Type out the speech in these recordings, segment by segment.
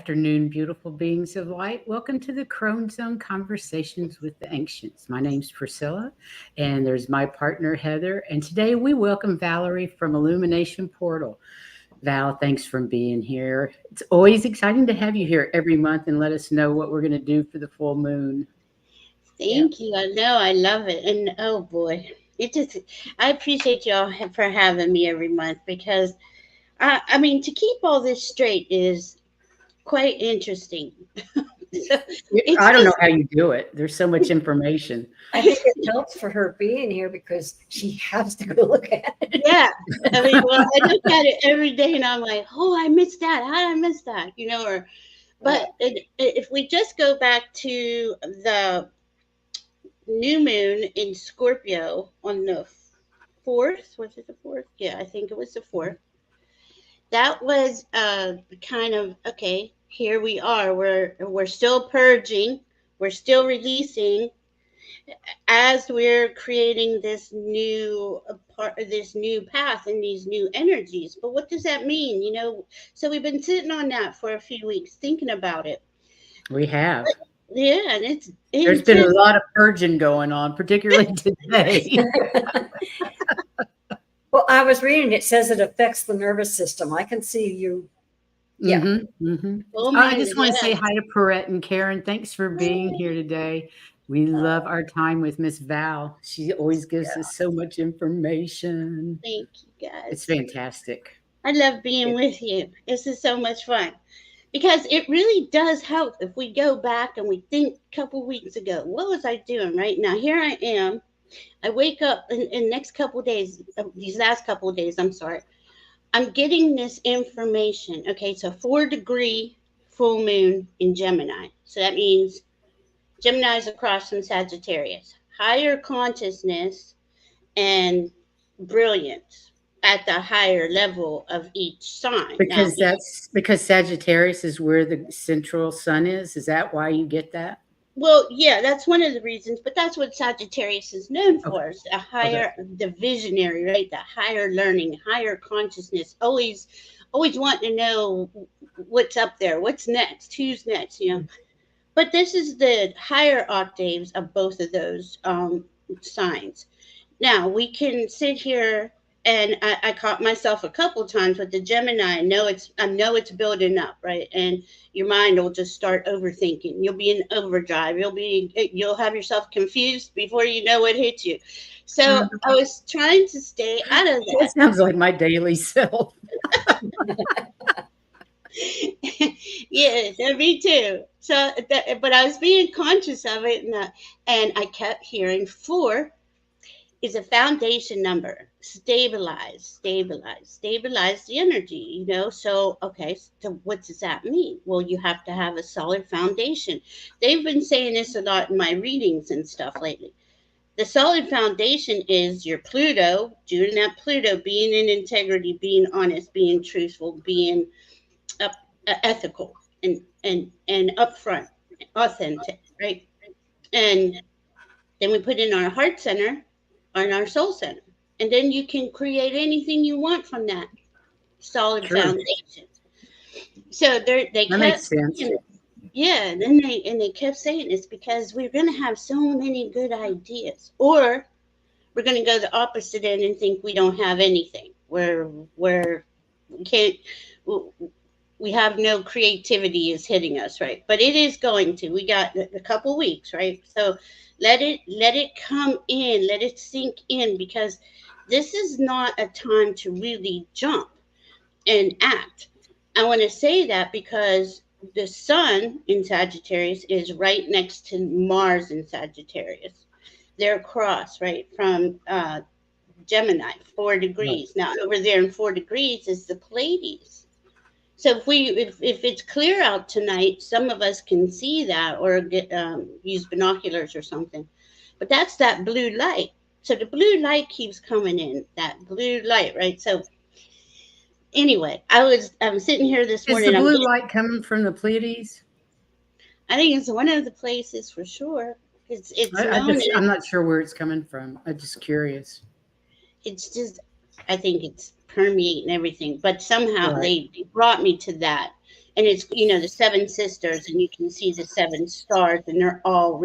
afternoon, beautiful beings of light. Welcome to the Crone Zone Conversations with the Ancients. My name's Priscilla, and there's my partner, Heather. And today we welcome Valerie from Illumination Portal. Val, thanks for being here. It's always exciting to have you here every month and let us know what we're going to do for the full moon. Thank you. I know. I love it. And oh boy, I appreciate y'all for having me every month because I mean, to keep all this straight is quite interesting. So it's I don't know just, how you do it. There's so much information. I think it helps for her being here because she has to go look at it. yeah. I mean, well, I look at it every day and I'm like, oh, I missed that. How did I miss that? But if we just go back to the new moon in Scorpio on the fourth, was it the fourth? Yeah, I think it was the fourth. That was kind of okay. Here we are. We're still purging. We're still releasing as we're creating this new part of this new path and these new energies. But what does that mean? So we've been sitting on that for a few weeks, thinking about it. We have. Yeah, and it's There's been a lot of purging going on, particularly today. Well, I was reading, it says it affects the nervous system. I can see you. Yeah. Oh, I just want to say hi to Perrette and Karen. Thanks for being here today. We love our time with Miss Val. She always gives us so much information. Thank you, guys. It's fantastic. I love being with you. This is so much fun. Because it really does help if we go back and we think a couple weeks ago, what was I doing right now? Here I am. I wake up in next couple days, these last couple of days, I'm sorry. I'm getting this information. Okay, so 4-degree full moon in Gemini. So that means Gemini is across from Sagittarius. Higher consciousness and brilliance at the higher level of each sign. Because because Sagittarius is where the central sun is. Is that why you get that? Well, yeah, that's one of the reasons, but that's what Sagittarius is known for. It's a higher, the visionary, right? The higher learning, higher consciousness, always wanting to know what's up there, what's next, who's next, But this is the higher octaves of both of those signs. Now, we can sit here and I caught myself a couple times with the Gemini. I know it's building up, right? And your mind will just start overthinking. You'll be in overdrive. You'll have yourself confused before you know what hits you. So I was trying to stay out of that. That sounds like my daily self. Yeah, me too. So, but I was being conscious of it, and I kept hearing 4 is a foundation number. Stabilize the energy, So, okay, so what does that mean? Well, you have to have a solid foundation. They've been saying this a lot in my readings and stuff lately. The solid foundation is your Pluto, doing that Pluto, being in integrity, being honest, being truthful, being ethical and upfront, authentic, right? And then we put in our heart center and our soul center. And then you can create anything you want from that solid foundation. So they that makes sense. Yeah, and then they kept saying it's because we're going to have so many good ideas, or we're going to go the opposite end and think we don't have anything. Where we can't, we have no creativity is hitting us, right? But it is going to. We got a couple weeks, right? So let it come in, let it sink in, because this is not a time to really jump and act. I want to say that because the sun in Sagittarius is right next to Mars in Sagittarius. They're across, right, from Gemini, 4 degrees. Now, over there in 4 degrees is the Pleiades. So if it's clear out tonight, some of us can see that or use binoculars or something. But that's that blue light. So the blue light keeps coming in, that blue light, right? So anyway, I'm sitting here this morning. Is the blue light coming from the Pleiades? I think it's one of the places for sure. I'm not sure where it's coming from. I'm just curious. It's just, I think it's permeating everything. But somehow they brought me to that. and it's, the seven sisters, and you can see the seven stars, and they're all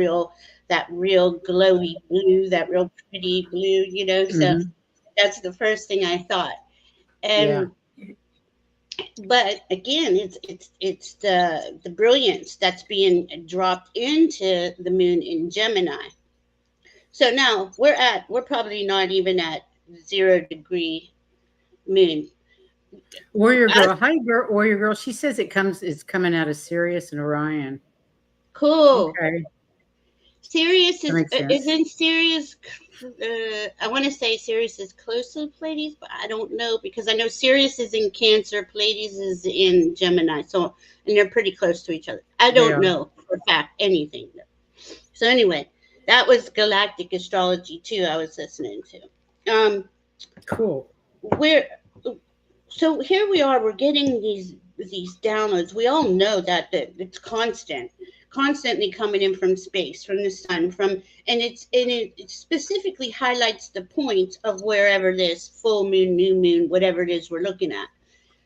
that real glowy blue, that real pretty blue, so Hmm. that's the first thing I thought. Yeah. And but again, it's the brilliance that's being dropped into the moon in Gemini. So now we're probably not even at 0 degree moon. Warrior That's Girl. Hi, Warrior Girl. She says it's coming out of Sirius and Orion. cool. Okay. Sirius That makes sense. isn't Sirius. I want to say Sirius is close to Pleiades, but I don't know because I know Sirius is in Cancer, Pleiades is in Gemini. So, and they're pretty close to each other. I They don't are. know for a fact anything. So anyway, that was galactic astrology too. I was listening to. Cool. We're so here we are. We're getting these downloads. We all know that it's constantly coming in from space, from the sun, and it specifically highlights the point of wherever this full moon, new moon, whatever it is we're looking at.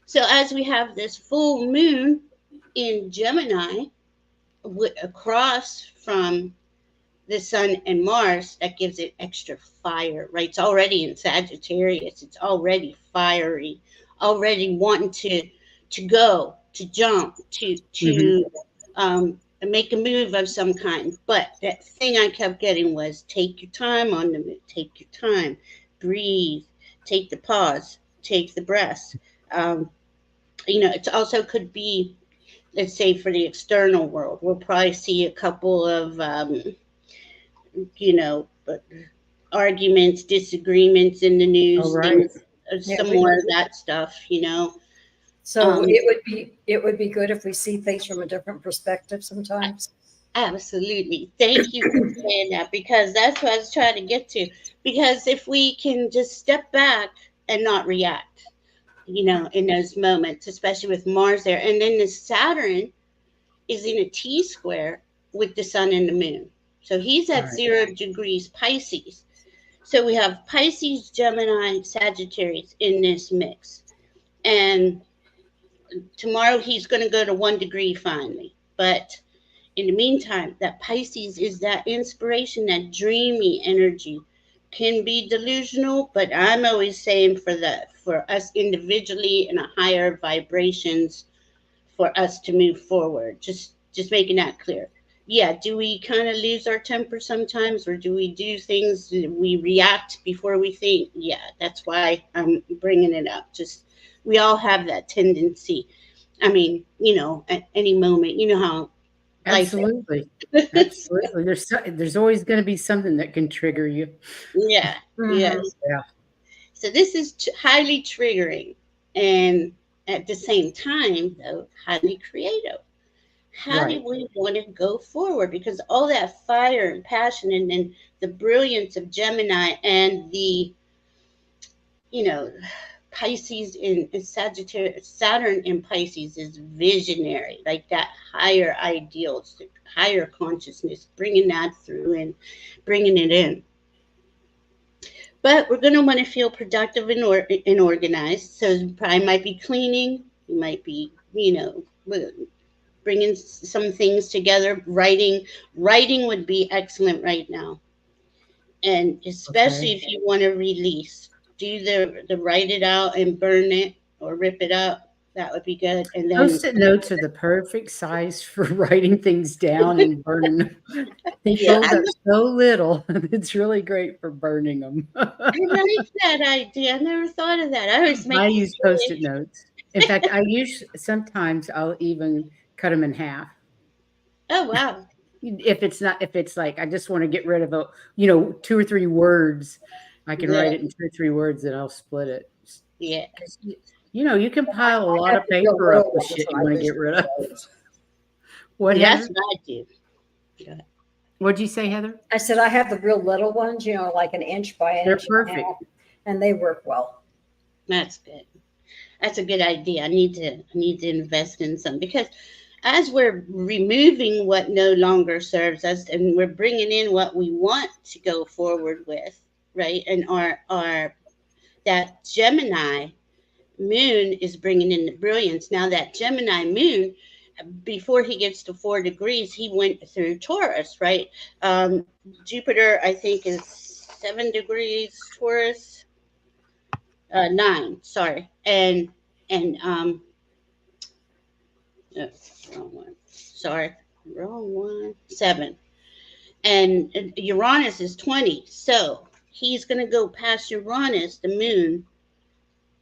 So as we have this full moon in Gemini across from the sun and Mars, that gives it extra fire, right? It's already in Sagittarius. It's already fiery, already wanting to go, to jump, Hmm. make a move of some kind. But that thing I kept getting was take your time on the move, take your time, breathe, take the pause, take the breath. Um, it also could be, let's say, for the external world, we'll probably see a couple of you know, arguments, disagreements in the All news, right. things, Yeah, some more of that stuff. so Um, it would be good if we see things from a different perspective sometimes. Absolutely. Thank you for saying that because that's what I was trying to get to. Because if we can just step back and not react, in those moments, especially with Mars there, and then the Saturn is in a T square with the sun and the moon. So he's at Right. 0 degrees Pisces. So we have Pisces, Gemini, Sagittarius in this mix. And tomorrow he's going to go to 1 degree finally. But in the meantime, that Pisces is that inspiration, that dreamy energy. Can be delusional, but I'm always saying for us individually in a higher vibrations, for us to move forward. Just making that clear. Yeah, do we kind of lose our temper sometimes, or do we do things we react before we think? Yeah, that's why I'm bringing it up. Just we all have that tendency. I mean, at any moment, you know how life Absolutely. is. Absolutely. There's always going to be something that can trigger you. Yeah, Mhm. yes. Yeah. So this is highly triggering, and at the same time, though, highly creative. How do Right. we want to go forward? Because all that fire and passion, and then the brilliance of Gemini and the, you know, Pisces in Sagittarius, Saturn in Pisces is visionary, like that higher ideals, higher consciousness, bringing that through and bringing it in. But we're going to want to feel productive and organized. So you probably might be cleaning, you might be, bringing some things together. Writing would be excellent right now, and especially Okay. if you want to release, do the write it out and burn it or rip it up. That would be good. And then Post-it notes are the perfect size for writing things down and burning them. They yeah, fold up so little. It's really great for burning them. I like that idea. I never thought of that. I always I make these use Post-it notes. In fact, sometimes I'll even cut them in half. oh wow, If it's like I just want to get rid of 2 or 3 words, I can yeah, write it in 2 or 3 words, and I'll split it. yeah. 'Cause you can pile a I lot have of the real paper up little with ones shit when you I wanna use get rid of. those. What, See, that's Heather? what I do. Go ahead. What'd you say, Heather? I said I have the real little ones, like an inch by an They're inch and a perfect. half, and they work well. That's good. That's a good idea. I need to invest in some because as we're removing what no longer serves us and we're bringing in what we want to go forward with, right? And our that Gemini moon is bringing in the brilliance. Now that Gemini moon, before he gets to 4 degrees, he went through Taurus, right? Jupiter, I think, is 7 degrees Taurus, 9, sorry. And wrong one. Sorry, wrong one. 7. And Uranus is 20. So he's going to go past Uranus, the moon.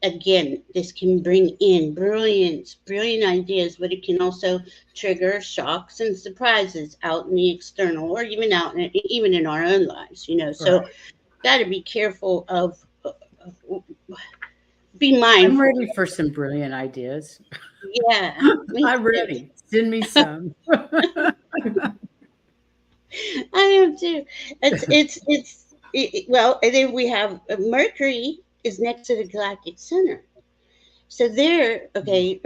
Again, this can bring in brilliant ideas, but it can also trigger shocks and surprises out in the external, or even even in our own lives. So Right. got to be careful of. Be mindful. I'm ready for some brilliant ideas. Yeah, I'm ready. Send me some. I am too. Well, and then we have Mercury is next to the galactic center. So there, okay,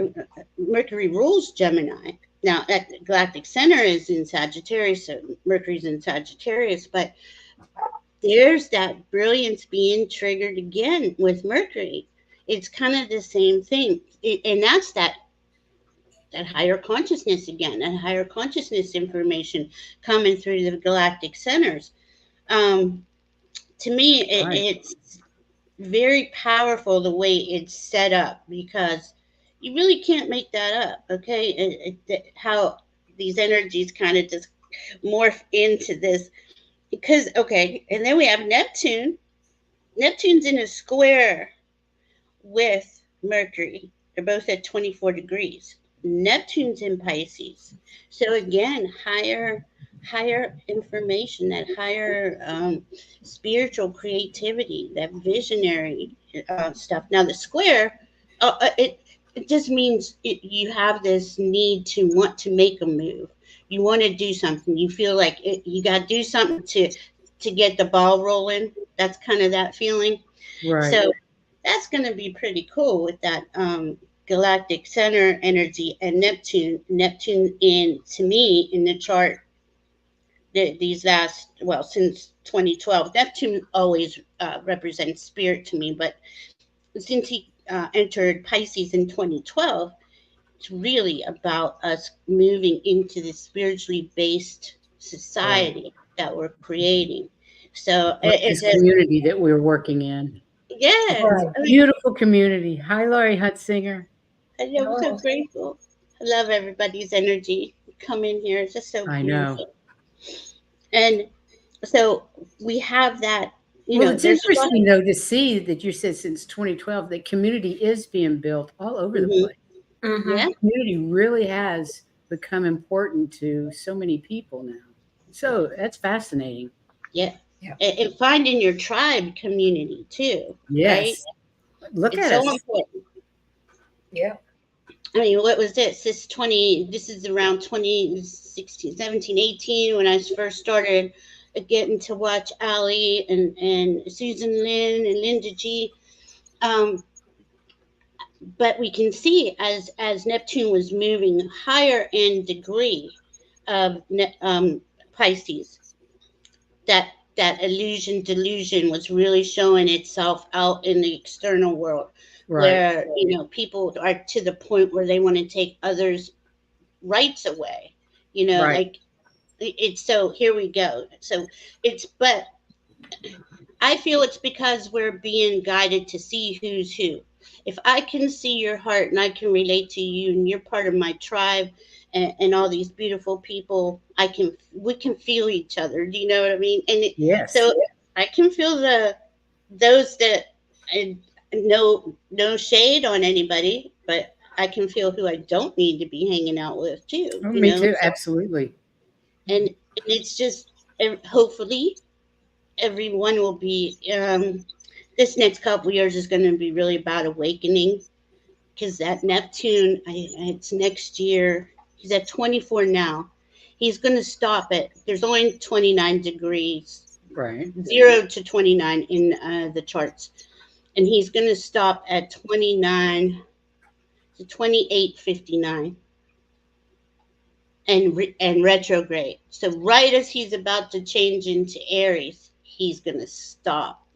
Mercury rules Gemini. Now, at the galactic center is in Sagittarius, so Mercury's in Sagittarius, but there's that brilliance being triggered again with Mercury. It's kind of the same thing. And that's that higher consciousness again, that higher consciousness information coming through the galactic centers. To me, it's very powerful the way it's set up, because you really can't make that up. Okay, how these energies kind of just morph into this, because okay, and then we have Neptune. Neptune's in a square with Mercury. They're both at 24 degrees. Neptune's in Pisces. So again, higher information, that higher spiritual creativity, that visionary stuff. Now the square, it just means you have this need to want to make a move. You want to do something. You feel like you got to do something to get the ball rolling. That's kind of that feeling. Right. So that's going to be pretty cool with that galactic center energy and Neptune. Neptune, to me, in the chart, these since 2012, Neptune always represents spirit to me. But since he entered Pisces in 2012, it's really about us moving into the spiritually based society that we're creating. So This community that we're working in. Yes. Right. Beautiful community. Hi, Laurie Hutzinger. I'm so grateful. I love everybody's energy. Come in here. It's just so I beautiful. know. And so we have that, It's interesting, though, to see that you said since 2012 that community is being built all over the place. Mhm. Yeah. Community really has become important to so many people now. So that's fascinating. Yeah. Yeah. And finding your tribe community too. Yes. Right? Look It's at so us. important. Yeah. I mean, what was this? This is around 2016, 17, 18 when I first started getting to watch Ali and Susan Lynn and Linda G. But we can see as Neptune was moving higher in degree of Pisces, that illusion delusion was really showing itself out in the external world, Right. where people are to the point where they want to take others' rights away. Right. Like it's so here we go. So but I feel it's because we're being guided to see who's who. If I can see your heart and I can relate to you and you're part of my tribe and all these beautiful people, we can feel each other. Do you know what I mean? Yes. So I can feel those that, and no shade on anybody, but I can feel who I don't need to be hanging out with too. Oh, me too. Absolutely. And it's just hopefully everyone will be this next couple years is going to be really about awakening, because that Neptune, it's next year. He's at 24 now. He's going to stop there's only 29 degrees, Right. 0 to 29 in the charts, and he's going to stop at 29 to 28:59 and retrograde. So right as he's about to change into Aries, he's going to stop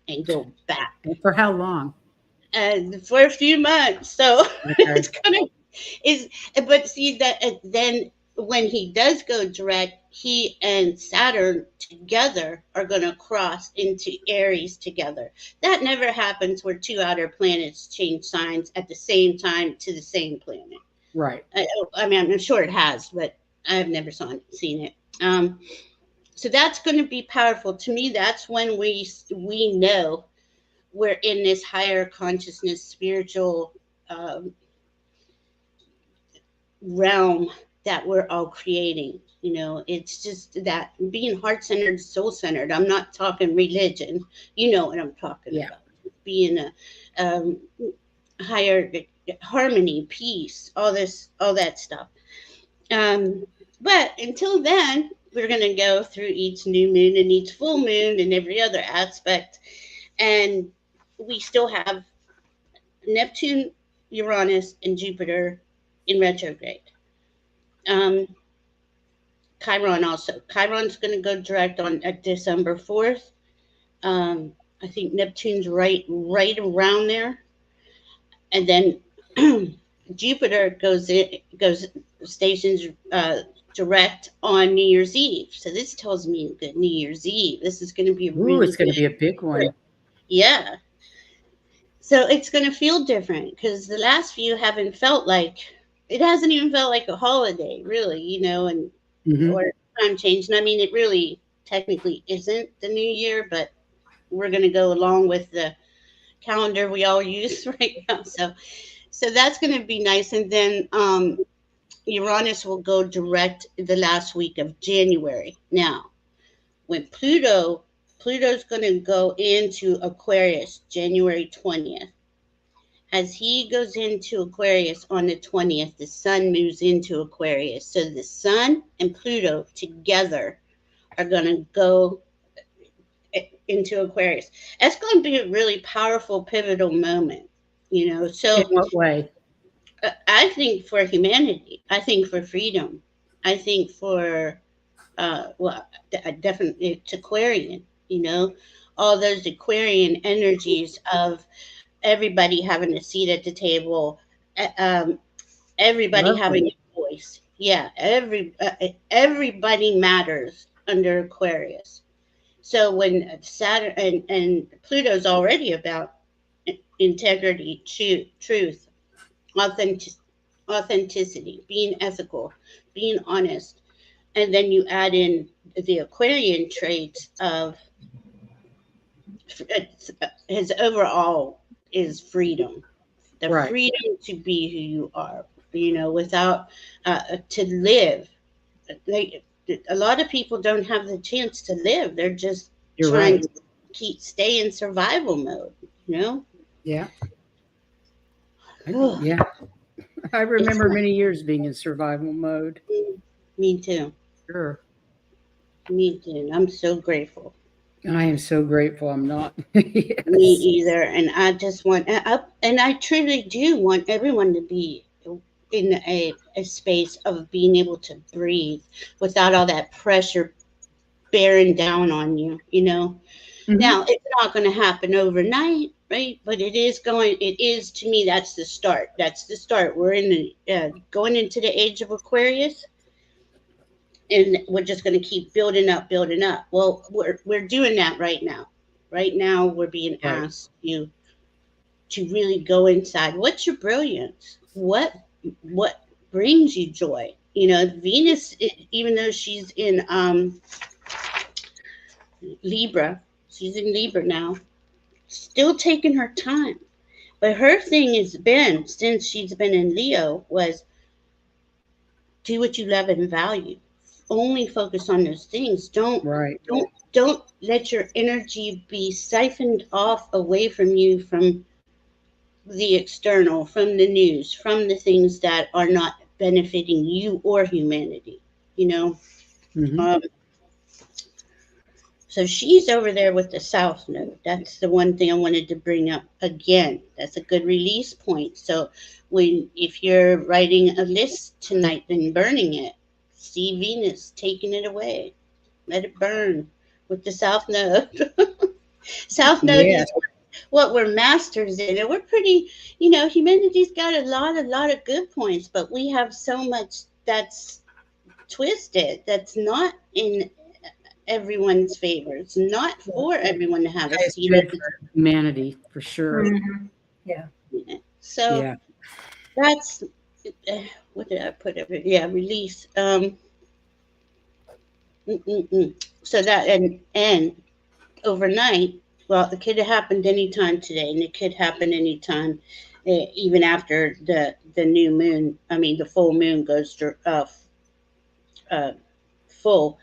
and go back. And for how long? and for a few months. So Okay. it's gonna is but see that then when he does go direct, he and Saturn together are going to cross into Aries together. That never happens where two outer planets change signs at the same time to the same planet. Right. I mean, I'm sure it has, but I've never seen it. So that's going to be powerful to me. That's when we know we're in this higher consciousness, spiritual realm that we're all creating. You know, it's just that being heart centered, soul centered. I'm not talking religion. You know what I'm talking Yeah. about. Being a higher harmony, peace, all that stuff. But until then, we're going to go through each new moon and each full moon and every other aspect. And we still have Neptune, Uranus, and Jupiter in retrograde. Chiron also. Chiron's going to go direct on December 4th. I think Neptune's right around there. And then Jupiter goes stations direct on New Year's Eve. So this tells me that New Year's Eve, this is going to be a Ooh, really it's going to good, be a big one. yeah. So it's going to feel different because the last few haven't felt like, it hasn't even felt like a holiday, really, you know, and Hmm. or time change. And I mean, it really technically isn't the new year, but we're going to go along with the calendar we all use right now. So that's going to be nice. And then Uranus will go direct the last week of January. Now, when Pluto's going to go into Aquarius January 20th. As he goes into Aquarius on the 20th, the sun moves into Aquarius. So the sun and Pluto together are going to go into Aquarius. That's going to be a really powerful, pivotal moment, you know. In So what way? I think for humanity, I think for freedom, I think for definitely it's Aquarian, you know, all those Aquarian energies of everybody having a seat at the table, everybody having Lovely. a voice. Yeah, everybody matters under Aquarius. So when Saturn and Pluto's already about integrity, truth, authentic, authenticity, being ethical, being honest, and then you add in the Aquarian traits of his overall is freedom, the Right. freedom to be who you are, you know, without to live. Like a lot of people don't have the chance to live. They're just You're trying right. to stay in survival mode, you know. Yeah. Oh, Yeah. I it's remember not many years being in survival mode. me too. Sure. Me too. I'm so grateful. I am so grateful I'm not. Me Yes. either. And I just want, and I truly do want everyone to be in a space of being able to breathe without all that pressure bearing down on you, you know. Hmm. Now, it's not going to happen overnight, right? But it is to me, that's the start. That's the start. We're in the, going into the age of Aquarius, and we're just going to keep building up. Well, we're doing that right now. Right now, we're being Right. asked to really go inside. What's your brilliance? What brings you joy? You know, Venus, even though she's in Libra, she's in Libra now, still taking her time. But her thing has been, since she's been in Leo, was do what you love and value. Only focus on those things. Right. Don't let your energy be siphoned off away from you from the external, from the news, from the things that are not benefiting you or humanity. You know. Hmm. Um, So she's over there with the South Node. That's the one thing I wanted to bring up again. That's a good release point. So if you're writing a list tonight and burning it, see Venus taking it away. Let it burn with the South Node. South Node is Yes. what we're masters in. And we're pretty, humanity's got a lot of good points, but we have so much that's twisted, that's not in everyone's favor. It's not for everyone to have a It's seat good at the for humanity, for sure. Yeah. table. So Yeah. that's what did I put over? Yeah, release. So that and overnight, well, it could have happened anytime today, and it could happen anytime, even after the new moon. I mean, the full moon goes to uh, full.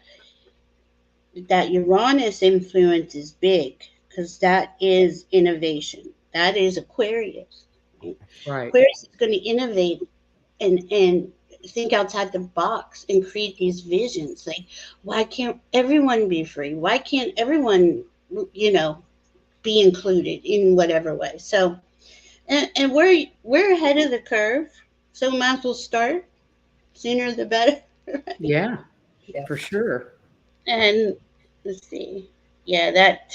That Uranus influence is big because that is innovation. That is Aquarius. Right. Aquarius is going to innovate and think outside the box and create these visions. Like, why can't everyone be free? Why can't everyone, be included in whatever way? So, and we're ahead of the curve. So might as well start sooner the better. Yeah, Yeah. for sure. And let's see, yeah, that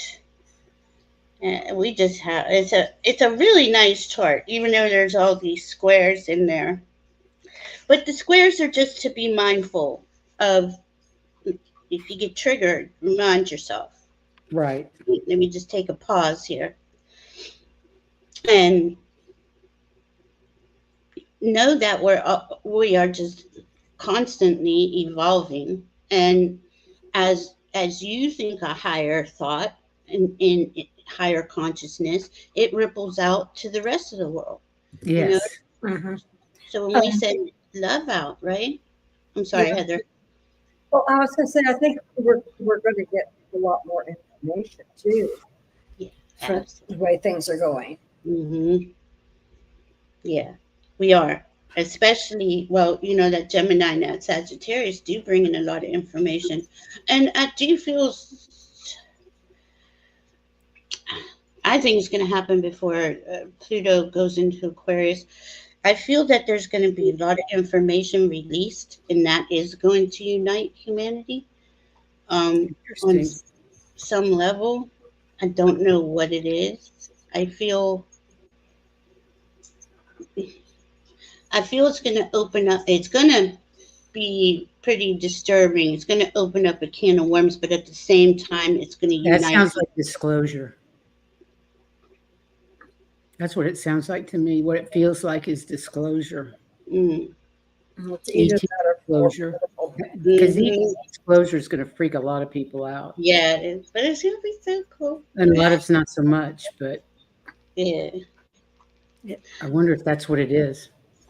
we just have it's a really nice chart, even though there's all these squares in there. But the squares are just to be mindful of. If you get triggered, remind yourself. Right. Let me just take a pause here and know that we are just constantly evolving, and as you think a higher thought in higher consciousness, it ripples out to the rest of the world. You know, Yes. Mhm. so when we send love out, right? I'm sorry, Yeah. Heather. Well, I was going to say, I think we're going to get a lot more information too Yeah, for absolutely. the way things are going. Yeah, we are. Especially, well, that Gemini and that Sagittarius do bring in a lot of information. And I do feel, I think it's going to happen before Pluto goes into Aquarius. I feel that there's going to be a lot of information released, and that is going to unite humanity on Interesting. some level. I don't know what it is. I feel it's going to open up. It's going to be pretty disturbing. It's going to open up a can of worms, but at the same time, it's going to That unite. sounds like disclosure. That's what it sounds like to me. What it feels like is disclosure. Mm. It's either ET that or disclosure. political. Because ET Hmm. disclosure is going to freak a lot of people out. Yeah, it is, but it's going to be so cool. And a lot of it's not so much, but Yeah, I wonder if that's what it is.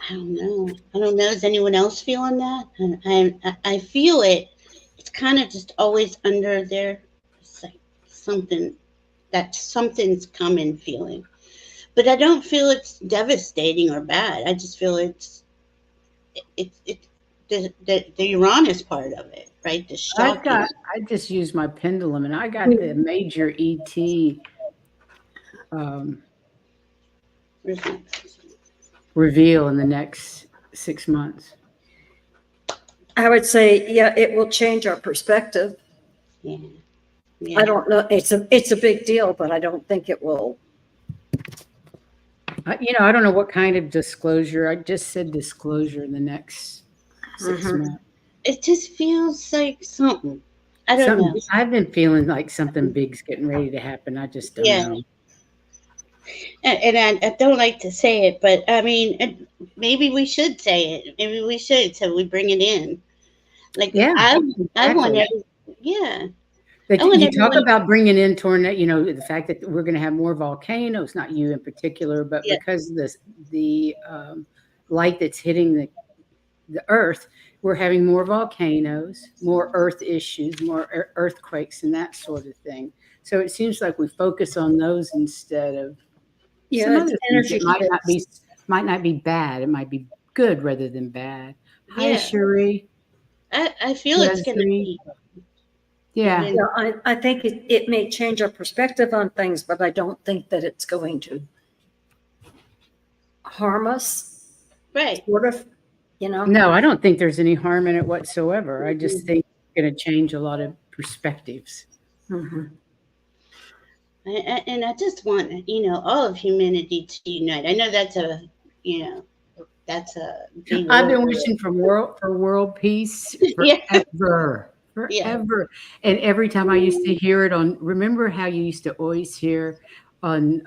I don't know. I don't know. Is anyone else feeling that? And I feel it. It's kind of just always under there. It's like something that something's coming feeling. But I don't feel it's devastating or bad. I just feel it's the Uranus part of it, right? The shocking. I just used my pendulum and I got the major ET um, reveal in the next 6 months. I would say, yeah, it will change our perspective. Yeah. Yeah. I don't know. It's a big deal, but I don't think it will. I don't know what kind of disclosure. I just said disclosure in the next 6 Mhm. months. It just feels like something. I don't know. I've been feeling like something big's getting ready to happen. I just don't Yeah. know. And I don't like to say it, but I mean, maybe we should say it. Maybe we should, so we bring it in. Like Yeah, I want exactly. yeah. But I want you talk everyone. about bringing in tornado, the fact that we're going to have more volcanoes, not you in particular, but Yeah. because of the light that's hitting the earth, we're having more volcanoes, more earth issues, more earthquakes and that sort of thing. So it seems like we focus on those instead of some Yeah, other it's things energy that might not be bad. It might be good rather than bad. Hi, Yeah. Cherie. I feel it's gonna Leslie. be Yeah. even. Yeah, I think it may change our perspective on things, but I don't think that it's going to harm us, Right. sort of, you know? No, I don't think there's any harm in it whatsoever. I just think it's going to change a lot of perspectives. Mhm. And I just want, all of humanity to unite. I know that's you know, that's a big I've been word. wishing for world peace Yeah, forever, yeah, forever. And every time I used to hear it on, remember how you used to always hear on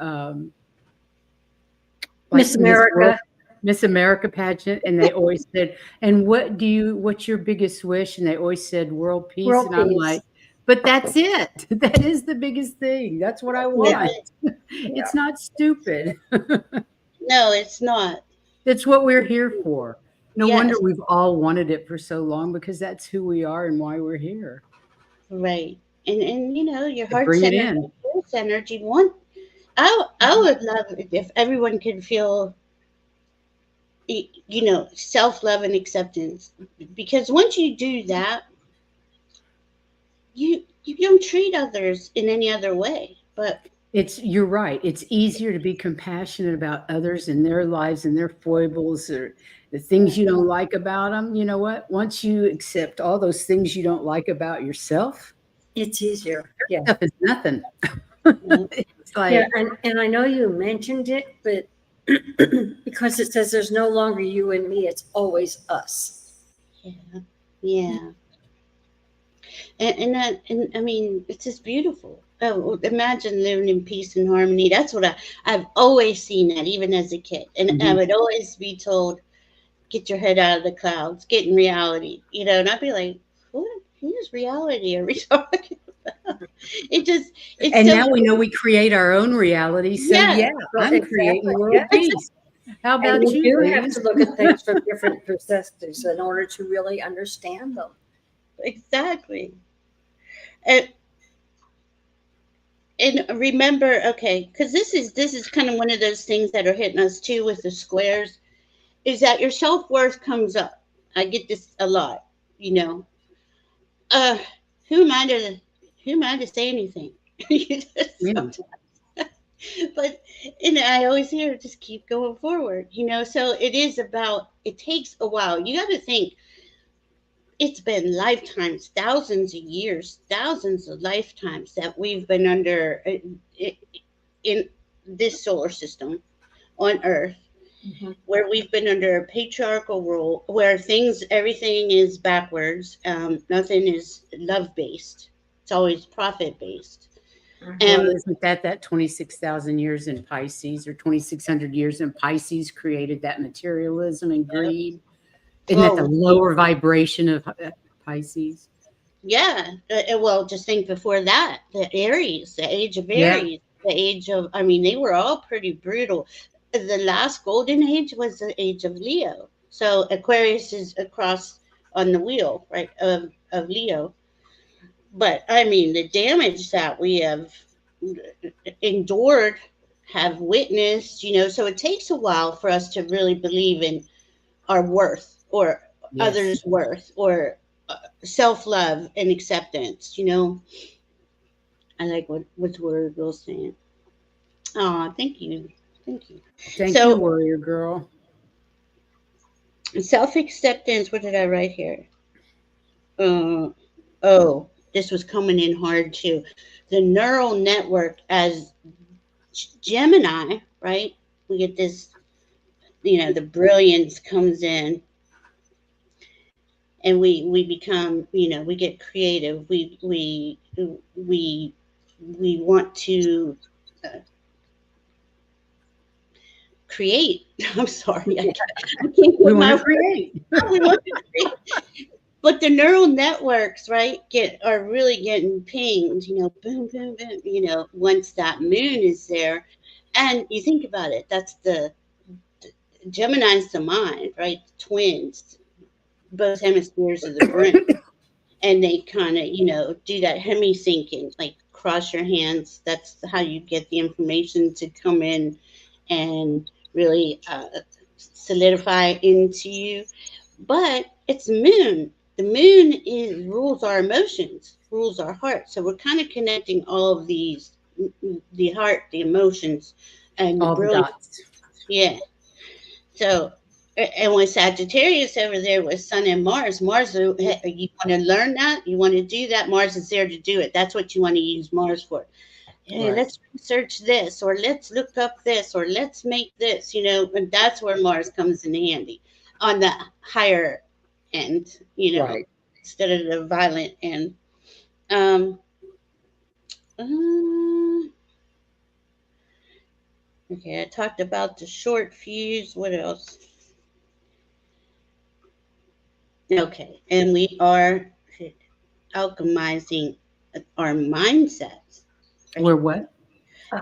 like Miss America, Miss America pageant, and they always said, "And what's your biggest wish?" And they always said world peace, world and I'm peace. like, "But that's it. That is the biggest thing. That's what I yeah. want. Yeah. It's not stupid. No, it's not. It's what we're here for. No wonder Yes, we've all wanted it for so long because that's who we are and why we're here right. And your to heart bring it center, in." soul energy. I would love it if everyone could feel, self love and acceptance, because once you do that, you don't treat others in any other way. But You're right. It's easier to be compassionate about others and their lives and their foibles or the things you don't like about them. You know what? Once you accept all those things you don't like about yourself, It's easier. Yeah. stuff is nothing. uh, It's Yeah. like, And I know you mentioned it, but because it says there's no longer you and me, it's always us. yeah, yeah. And I mean, it's just beautiful. Oh, imagine living in peace and harmony. That's what I've always seen that, even as a kid, and I mhm. would always be told, "Get your head out of the clouds, get in reality," and I'd be like, "What? Whose reality are we talking about?" It just, it's And so, now we know we create our own reality. So yeah, yeah, So I'm creating exactly. world Yes. peace. How And about you you, do have ladies? to look at things from different perspectives in order to really understand them. exactly. And and remember, okay, because this is kind of one of those things that are hitting us too with the squares, is that your self worth comes up. I get this a lot, you know. Uh, who am I to who am I to say anything? You just Yeah. sometimes- but I always hear just keep going forward, So it is about, it takes a while. You got to think it's been lifetimes, thousands of years, thousands of lifetimes that we've been under in this solar system on Earth, Mhm. where we've been under a patriarchal rule, where everything is backwards. Nothing is love based. It's always profit based. Well, And isn't that 26,000 years in Pisces or 2,600 years in Pisces created that materialism and greed? Isn't that the well, lower vibration of Pisces? yeah. Well, just think before that, the Aries, the age of Yeah. Aries, the age of, I mean, they were all pretty brutal. The last golden age was the age of Leo. So Aquarius is across on the wheel, right, of Leo. But I mean, the damage that we have endured, have witnessed, so it takes a while for us to really believe in our worth, or Yes. others' worth, or self love and acceptance. I like what's Warrior Girl saying. Oh, thank you. Thank you. Thank you, So, warrior girl. self acceptance, what did I write here? Uh, oh, this was coming in hard too. The neural network as Gemini, right? We get this, the brilliance comes in, and we become, we get creative. We want to uh, create. I'm sorry, Yeah. I can't We put want my to words. create. We want to create. But the neural networks, right, are really getting pinged, boom, boom, boom, once that moon is there. And you think about it, that's the Gemini's the mind, right? Twins, both hemispheres of the brain. And they kind of, do that hemi syncing, like cross your hands. That's how you get the information to come in and really solidify into you. But it's moon. The moon rules our emotions, rules our heart. So we're kind of connecting all of these, the heart, the emotions, and the All the brilliance. dots. Yeah. So, and with Sagittarius over there with Sun and Mars, you want to learn that, you want to do that. Mars is there to do it. That's what you want to use Mars for. Hey, Right. let's research this, or let's look up this, or let's make this, and that's where Mars comes in handy on the higher end, Right. instead of the violent end. Um, uh, okay, I talked about the short fuse. What else? Okay, and we are alchemizing our mindsets, We're right? what?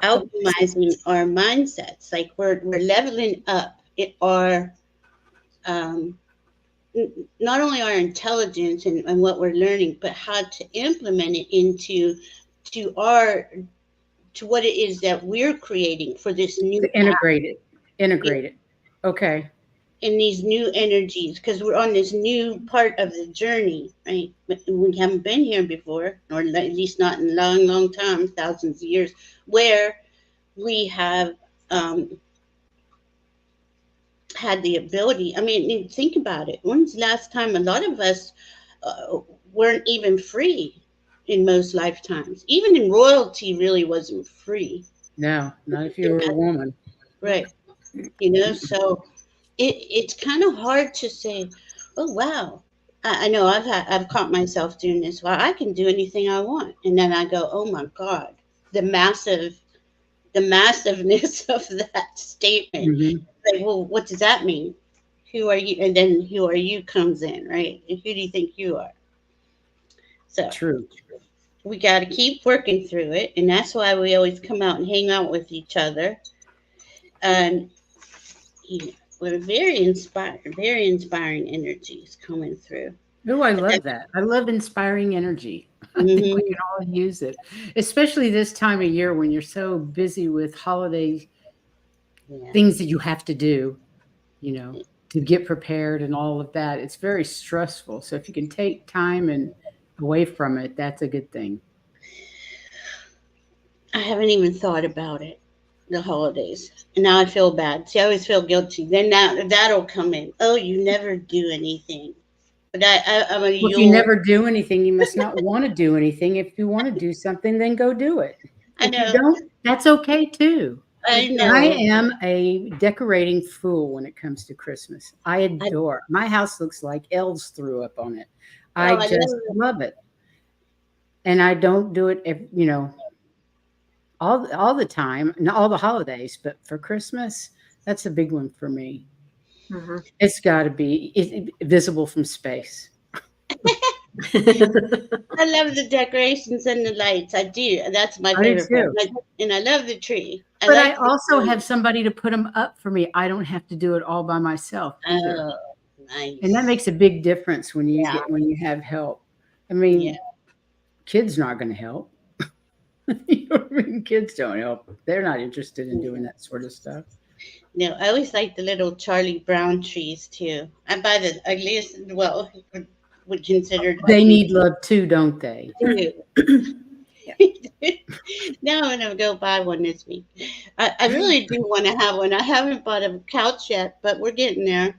Alchemizing our mindsets, like we're leveling up our um, not only our intelligence and what we're learning, but how to implement it into to our to what it is that we're creating for this new To path integrate it. Integrate it. Okay. in these new energies, because we're on this new part of the journey, right? But we haven't been here before, or at least not in a long, long time, thousands of years, where we have um, had the ability. I mean, think about it. When's the last time a lot of us uh, weren't even free in most lifetimes? Even in royalty, really wasn't free. No, not if you were a woman. Right. So it's kind of hard to say, oh, wow. I know I've caught myself doing this. Well, I can do anything I want. And then I go, oh my God, the massiveness of that statement. Hmm. Like, well, what does that mean? Who are you? And then who are you comes in, right? And who do you think you are? So True. we got to keep working through it. And that's why we always come out and hang out with each other. And we're very inspiring energies coming through. Oh, I love that. I love inspiring energy. I think we Hmm. can all use it, especially this time of year when you're so busy with holiday Yeah. things that you have to do, you know, to get prepared and all of that. It's very stressful. So if you can take time and away from it, that's a good thing. I haven't even thought about it, the holidays. And now I feel bad. See, I always feel guilty. Then that'll come in. Oh, you never do anything. But I'm a Well, if you Yule. never do anything, you must not want to do anything. If you want to do something, then go do it. I If you know. don't, that's okay too. I I know. am a decorating fool when it comes to Christmas. I I, adore. My house looks like elves threw up on it. I oh, I just love it. love it. And I don't do it, all the time, and all the holidays, but for Christmas, that's a big one for me. Mhm. It's got to be visible from space. I love the decorations and the lights. I do. That's my I do favorite part. too. And I love the tree. I But I like the also tree. have somebody to put them up for me. I don't have to do it all by myself either. Oh, And that nice. makes a big difference Yeah. when you have help. I Yeah. mean, kids not going to help. You know what I mean? Kids don't help. They're not interested in doing that sort of stuff. No, I always like the little Charlie Brown trees too. I buy the ugliest, well, would consider the They ugliest need love too, don't they? too. Yeah. Now I'm gonna go buy one this week. I really do want to have one. I haven't bought a couch yet, but we're getting there.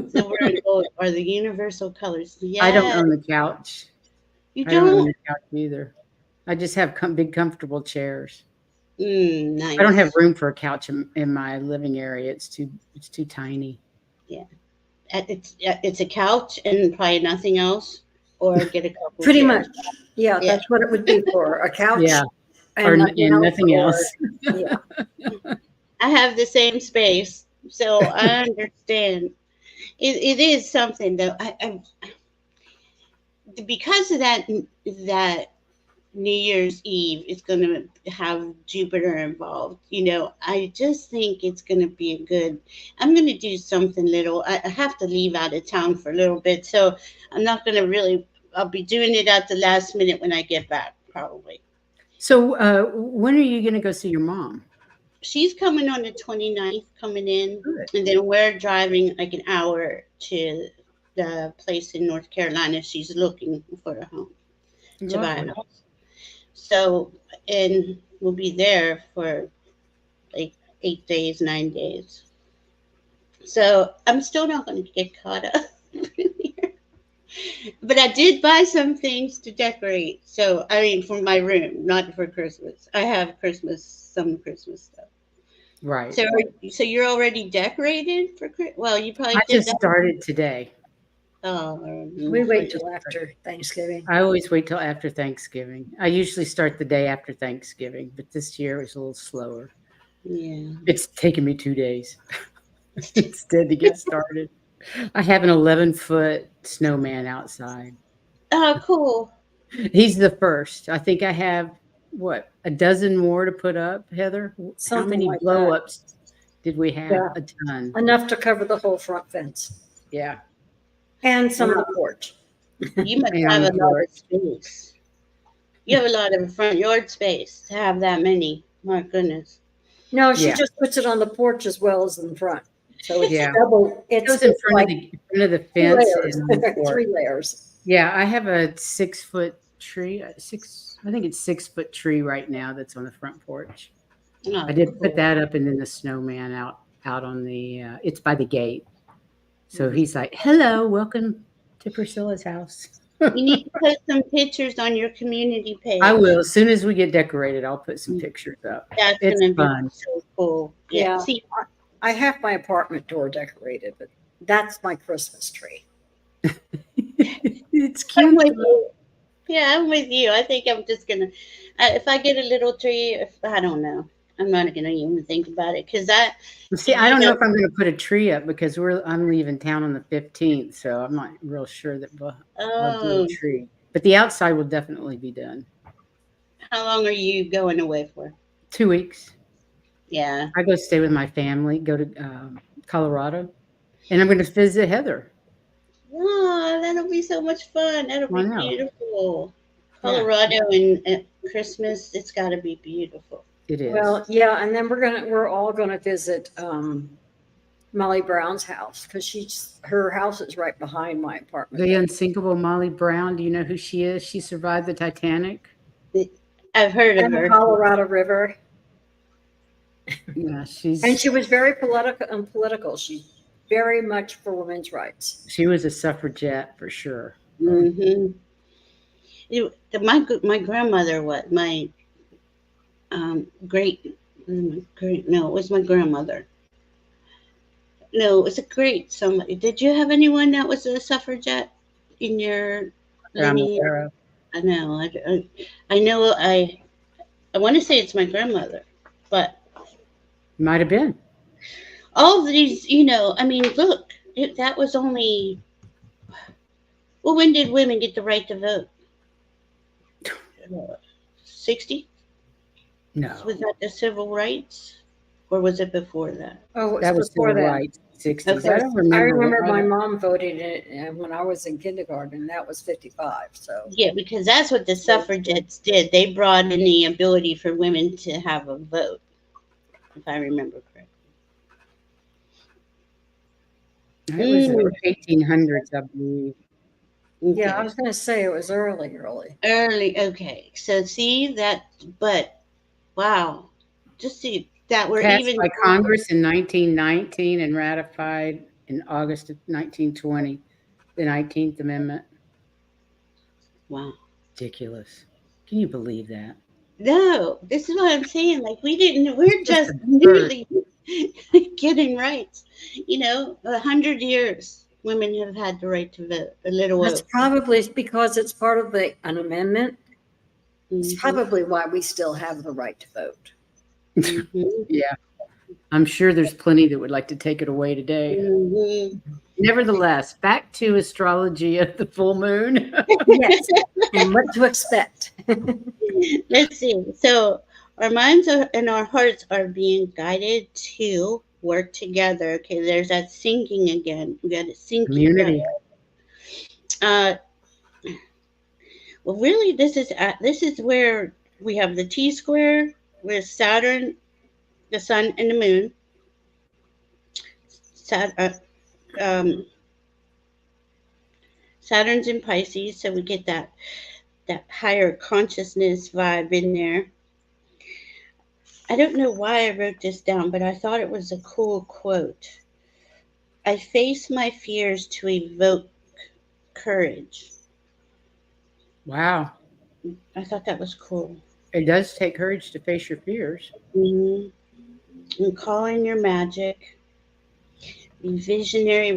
Silver and gold are the universal colors. I don't Yes, own the couch. you I don't own don't? the couch either. I just have big, comfortable chairs. I don't have Nice. room for a couch in my living area. It's too tiny. Yeah, it's a couch and probably nothing else, or get a couple Pretty much. chairs. Yeah, Yeah. that's what it would be for, a couch Yeah, and nothing and else, nothing or, else. yeah. I have the same space, so I understand. It is something though. Because of that New Year's Eve is going to have Jupiter involved. I just think it's going to be a good. I'm going to do something little. I have to leave out of town for a little bit, so I'm not going to really. I'll be doing it at the last minute when I get back, probably. So, when are you going to go see your mom? She's coming on the 29th, coming in, Good. and then we're driving like an hour to the place in North Carolina. She's looking for a home to buy a Lovely. house. So, and we'll be there for like 8 days, 9 days. So I'm still not going to get caught up. But I did buy some things to decorate. So I mean, for my room, not for Christmas. I have some Christmas stuff. Right. So you're already decorated for Well, you probably I did just that. started today. Oh, We wait till after Thanksgiving. I always wait till after Thanksgiving. I usually start the day after Thanksgiving, but this year it was a little slower. yeah. It's taken me 2 days instead to get started. I have an 11-foot snowman outside. Oh, cool. He's the first. I think I have, what, a dozen more to put up, Heather? How Something many like blow that. ups did we have? Yeah. A ton. Enough to cover the whole front fence Yeah. and some of the porch. You must And have on a the lot porch. of space. You have a lot of front yard space to have that many. My goodness. No, she Yeah. just puts it on the porch as well as in front. So it's Yeah. double. It It's goes in front like of the three fence layers. and on the porch. 3 layers. Yeah, I have a 6-foot tree. I think it's 6-foot tree right now that's on the front porch. Oh, I did cool. put that up, and then the snowman out on the. It's by the gate, so he's like, "Hello, welcome to Priscilla's house." You need to put some pictures on your community page. I will. As soon as we get decorated, I'll put some pictures up. That's It's gonna be fun. so cool. Yeah. See, I have my apartment door decorated, but that's my Christmas tree. It's I'm cute. with you. Yeah, I'm with you. I think I'm just gonna. If I get a little tree, I don't know. I'm not gonna even think about it because See, I don't know if I'm going to put a tree up because I'm leaving town on the 15th, so I'm not real sure that I'll do Oh, a tree. But the outside will definitely be done. how long are you going away for? 2 weeks. Yeah. I go stay with my family, go to Colorado, and I'm going to visit Heather. Oh, that'll be so much fun. That'll I be know. beautiful. Yeah. Colorado and Christmas, it's got to be beautiful. It is. Well, yeah, and then we're all gonna visit Molly Brown's house because her house is right behind my apartment. The unsinkable Molly Brown. Do you know who she is? She survived the Titanic. I've heard of And the her. Colorado River. Yeah, And she's she was very political. She's very much for women's rights. she was a suffragette for sure. Mm-hmm. My grandmother, my great no, it was my grandmother. No, it was a great somebody. Did you have anyone that was a suffragette in your That I'm lineage? aware of. I know. I know. I want to say it's my grandmother, but Might have been. all these, I mean, look, that was only. Well, when did women get the right to vote? 60? No, Was that the civil rights, or was it before that? Oh, that was before civil that. rights. 60s. Okay. I don't remember. I remember what- my mom voted it when I was in kindergarten, and that was 55. So Yeah, because that's what the suffragettes did. They brought in the ability for women to have a vote, if I remember correctly. It was in the 1800s, I believe. yeah, I Okay. was gonna say it was early. Early. Okay. So see that, but wow, just see that we're Passed even. by Congress in 1919 and ratified in August of 1920, the 19th Amendment. Wow. Ridiculous. Can you believe that? No, this is what I'm saying. Like we're Just just absurd. newly getting rights. 100 years women have had the right to vote. A little That's over. probably because it's part of an amendment. It's Mhm, probably why we still have the right to vote. mhm, Yeah, I'm sure there's plenty that would like to take it away today. mhm. Nevertheless, back to astrology of the full moon. Yes, and what to expect. Let's see. So our minds and our hearts are being guided to work together. Okay, there's that syncing again. We got to sync Community. together. Well, really, this is where we have the T square with Saturn, the Sun, and the Moon. Um, Saturn's in Pisces, so we get that higher consciousness vibe in there. I don't know why I wrote this down, but I thought it was a cool quote. I face my fears to evoke courage. Wow. I thought that was cool. It does take courage to face your fears. Hmm. And call in your magic. Be visionary.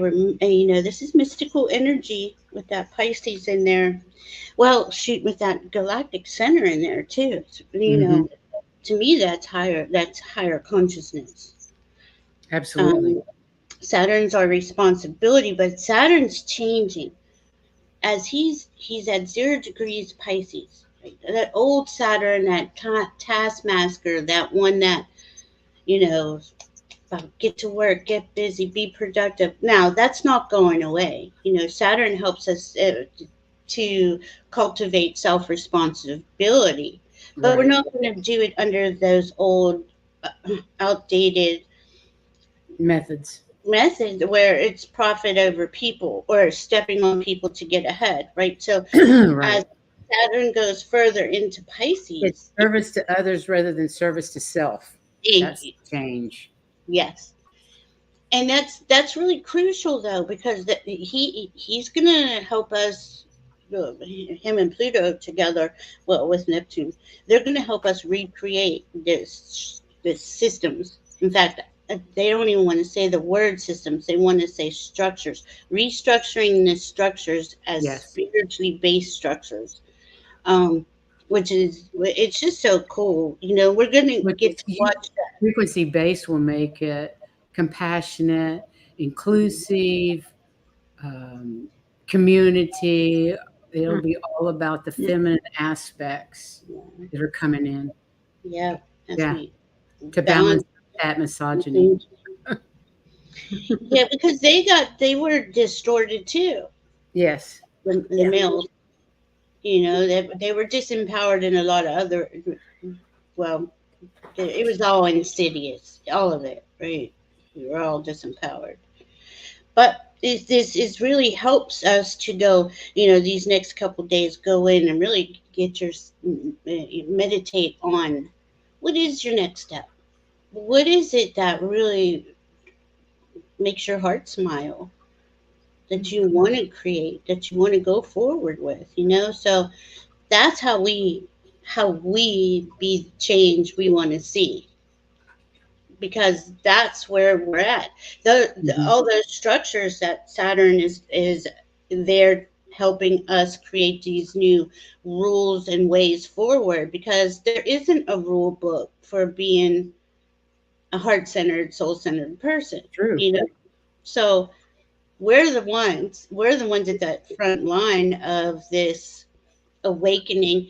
This is mystical energy with that Pisces in there. Well, shoot, with that galactic center in there too. Hmm. To me, that's higher. That's higher consciousness. Absolutely. Saturn's our responsibility, but Saturn's changing as he's at 0 degrees Pisces. Right? That old Saturn, that taskmaster, that one that you know get to work, get busy, be productive. Now that's not going away. Saturn helps us to cultivate self-responsibility, but we're Right. not going to do it under those old, outdated Methods. methods where it's profit over people or stepping on people to get ahead, right? So as Right. Saturn goes further into It's Pisces, service to others rather than service to self. thank That's you. the change. Yes. And that's really crucial though, because he's gonna help us, him and Pluto together, well, with Neptune, they're gonna help us recreate this systems. In fact, they don't even want to say the word systems; they want to say structures, restructuring the structures as Yes. spiritually based structures. Um, which is it's just so cool. We're gonna With get to watch that. frequency base will make it compassionate, inclusive, um, community. It'll be all about the feminine aspects that are coming in. Yeah, as Yeah. we To balance balance that misogyny. things. Yeah, because they were distorted too. Yes. The Yeah. males, they were disempowered in a lot of other. Well, it was all insidious, all of it, right? We were all disempowered. But this is really helps us to go. These next couple days, go in and really get your meditate on what is your next step. What is it that really makes your heart smile, that you want to create, that you want to go forward with. So that's how we be the change we want to see, because that's where we're at. Mhm. All those structures that Saturn is there helping us create these new rules and ways forward, because there isn't a rule book for being a heart-centered, soul-centered person. True. So we're the ones at that front line of this awakening.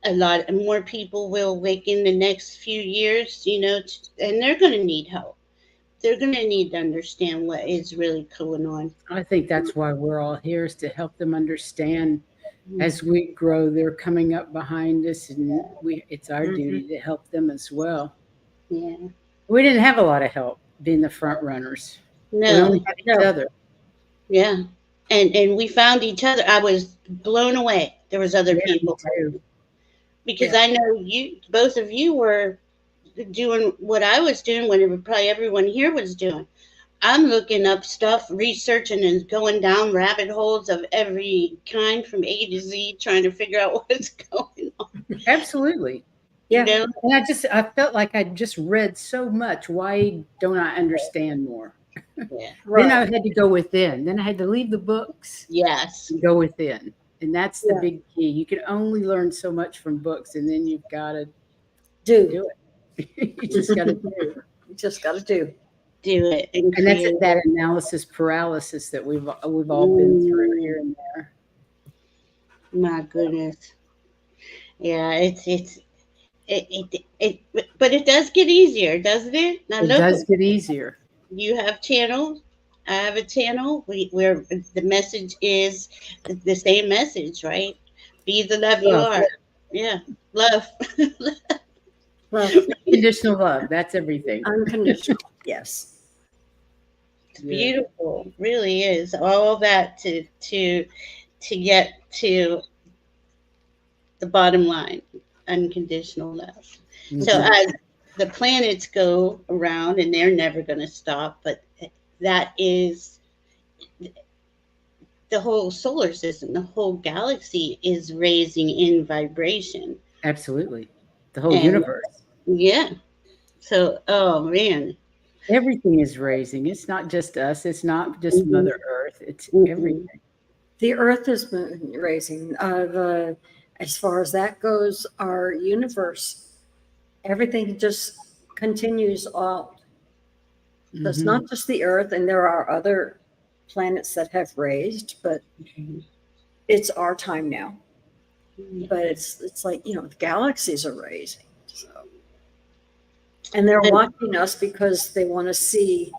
A lot more people will awaken the next few years, and they're going to need help. They're going to need to understand what is really going on. I think that's why we're all here, is to help them understand as we grow. They're coming up behind us, and it's our duty to help them as well. Yeah. We didn't have a lot of help being the front runners. We only No. had each No. other. Yeah. And we found each other. I was blown away. There was other Yeah, me people, too. because Yeah. I know both of you were doing what I was doing, when probably everyone here was doing. I'm looking up stuff, researching and going down rabbit holes of every kind from A to Z, trying to figure out what's going on. Absolutely. You Yeah. know? And I felt like I just read so much. Why don't I understand more? Yeah. Then I Right. had to go within. Then I had to leave the books Yes. and go within. And that's the Yeah. big key. You can only learn so much from books, and then you've got to Do. do it. You just got to do. You just got to do. Do it and And that's create. that analysis paralysis that we've all been through here and there. My goodness. Yeah, but it does get easier, doesn't it? Now It look, does get easier. you have channels. I have a channel where the message is the same message, right? Be the love you Love. are. Yeah, love. Well, Conditional love. That's everything. unconditional. Yes. It's Yeah. beautiful, really is. All that to get to the bottom line, unconditional love. So Mhm. as the planets go around, and they're never going to stop, but that is the whole solar system, the whole galaxy is raising in vibration. Absolutely. The whole And universe. yeah, so oh man. Everything is raising. It's not just us. It's not just Mhm, Mother Earth. It's mhm, everything. The Earth is raising. As far as that goes, our universe, everything just continues on. So it's Hmm. not just the Earth, and there are other planets that have raised, but mhm, it's our time now. mhm. But it's like, the galaxies are raising. So, and they're And watching us because they want to see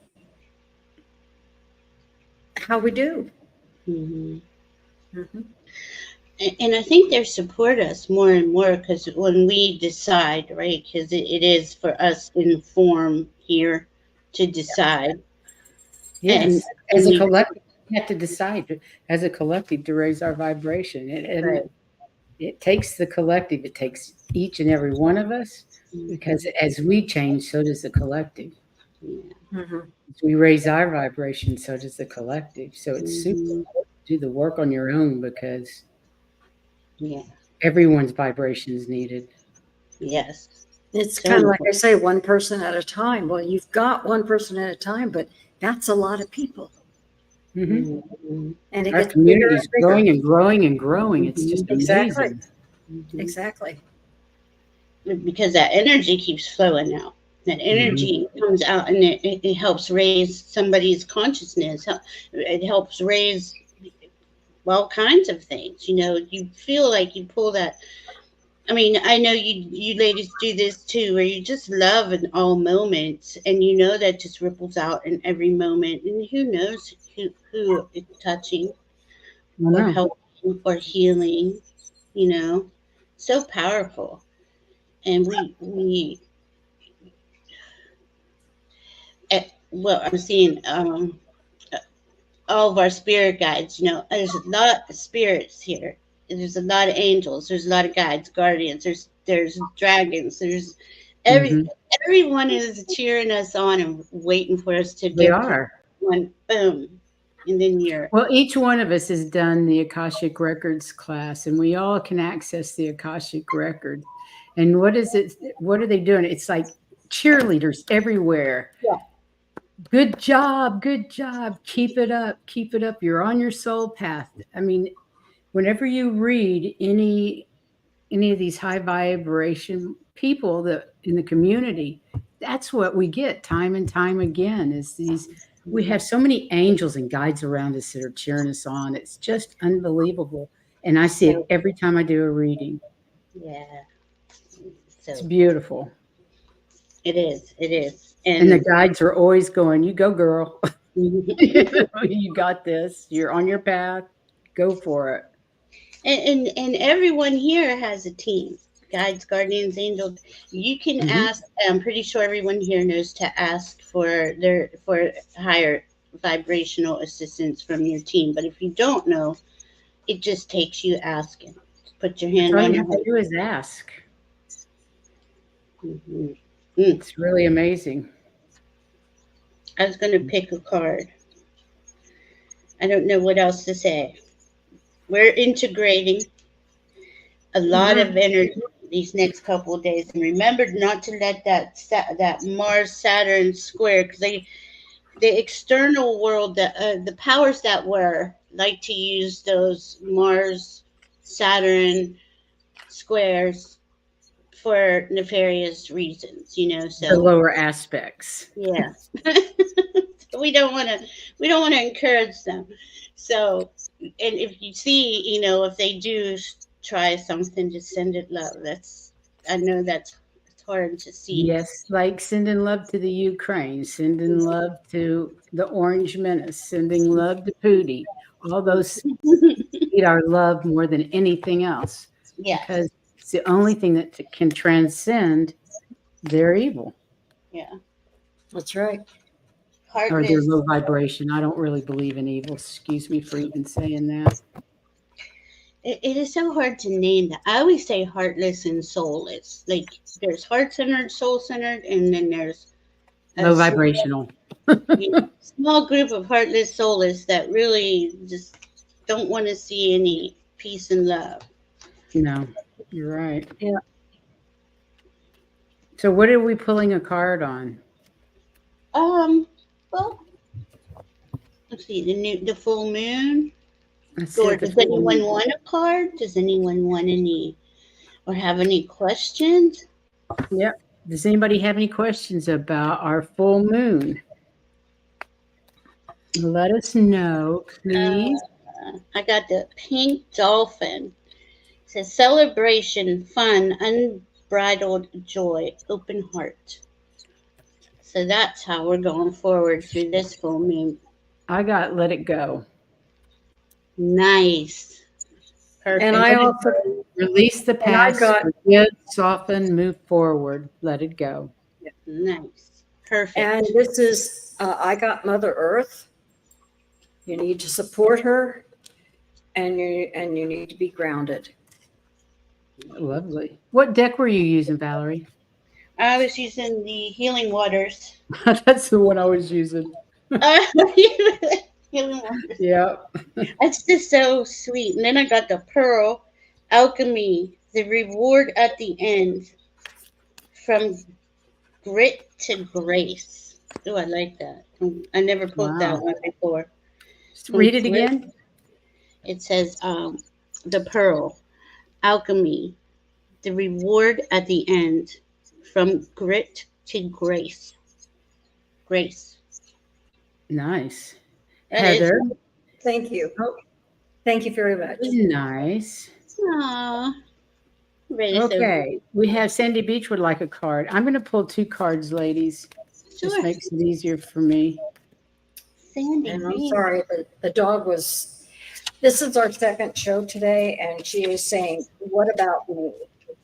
how we do. mhm. Hmm. And I think they support us more and more because when we decide, right? Because it is for us in form here to decide, and Yes. As and a we, collective, we have to decide as a collective to raise our vibration. And Right. it takes the collective, it takes each and every one of us, because as we change, so does the collective. yeah, Hmm. As we raise our vibration, so does the collective. So it's super mhm, important to do the work on your own because yeah, everyone's vibration is needed. yes, It's so kind of like I important. say, one person at a time. Well, you've got one person at a time, but that's a lot of people. Hmm. Mhm, And it Our gets bigger community and is bigger. growing and growing and growing. It's just mhm, Exactly. amazing. mhm. Exactly. Because that energy keeps flowing out. That Hmm. energy comes out, and it helps raise somebody's consciousness. It helps raise all kinds of things. You feel like you pull that. I mean, I know you ladies do this too, where you just love in all moments, and that just ripples out in every moment. And who knows who it's touching I or know. helping or healing. You know, so powerful. And well, I'm seeing all of our spirit guides. There's a lot of spirits here. There's a lot of angels. There's a lot of guides, guardians. There's dragons. There's every Hmm. everyone is cheering us on and waiting for us to They get to are. one boom, and then you're Well, each one of us has done the Akashic Records class, and we all can access the Akashic Records. And what is it? What are they doing? It's like cheerleaders everywhere. Yeah. Good job, good job. Keep it up, keep it up. You're on your soul path. I mean, whenever you read any of these high vibration people that in the community, that's what we get time and time again is these. We have so many angels and guides around us that are cheering us on. It's just unbelievable. And I see it so every time I do a reading. yeah. It's So beautiful. it is. It is. And the And guides are always going, you go, girl. You got this. You're on your path. Go for it. and everyone here has a team, guides, guardians, angels. You can Hmm. ask. I'm pretty sure everyone here knows to ask for higher vibrational assistance from your team, but if you don't know, it just takes you asking. Put your That's hand all on you your have to heart. do is ask. Mhm. It's really amazing. I was going to pick a card. I don't know what else to say. We're integrating a lot Hmm. of energy these next couple of days, and remember not to let that Mars Saturn square, because the external world, the powers that were, like to use those Mars Saturn squares for nefarious reasons. The So lower aspects. yeah. we don't want to we don't want to encourage them. So, and if you see, if they do try something, just send it love. I know that's it's hard to see. Yes, like sending love to the Ukraine, sending love to the Orange Menace, sending love to Pootie. All those need our love more than anything else Yes. because it's the only thing that can transcend their evil Yeah. That's right. or their Heartless. low vibration. I don't really believe in evil. Excuse me for even saying that. It is so hard to name that. I always say heartless and soulless. Like there's heart centered, soul centered, and then there's a Low vibrational. small group of heartless, soulless that really just don't want to see any peace and love. No, you're right. Yeah. So what are we pulling a card on? Well, let's see, the full moon. Let's see Or what the does full anyone moon- want a card? Does anyone want any or have any questions? Yep. Does anybody have any questions about our full moon? Let us know, please. I got the pink dolphin. It says celebration, fun, unbridled joy, open heart. So that's how we're going forward through this full moon. I got let it go. Nice. Perfect. And I also, Release the And I past, got- forgive, soften, move forward, let it go. Nice. Perfect. and this is, I got Mother Earth. You need to support her, and you need to be grounded. Lovely. What deck were you using, Valerie? I was using the healing waters. That's the one I was using. Healing waters. Yeah. That's just so sweet. And then I got the pearl, alchemy, the reward at the end, from grit to grace. Oh, I like that. I never pulled that Wow. one before. Just read it again. It says the pearl, alchemy, the reward at the end, from grit to grace. Grace. Nice. That is- Heather. Thank you. Oh. Thank you very much. Nice. Aw. Ready, so- Okay. We have Sandy Beach would like a card. I'm going to pull 2 cards, ladies. Just Sure. makes it easier for me. Sandy And I'm Beach. sorry, but the dog was, this is our second show today, and she is saying, what about me?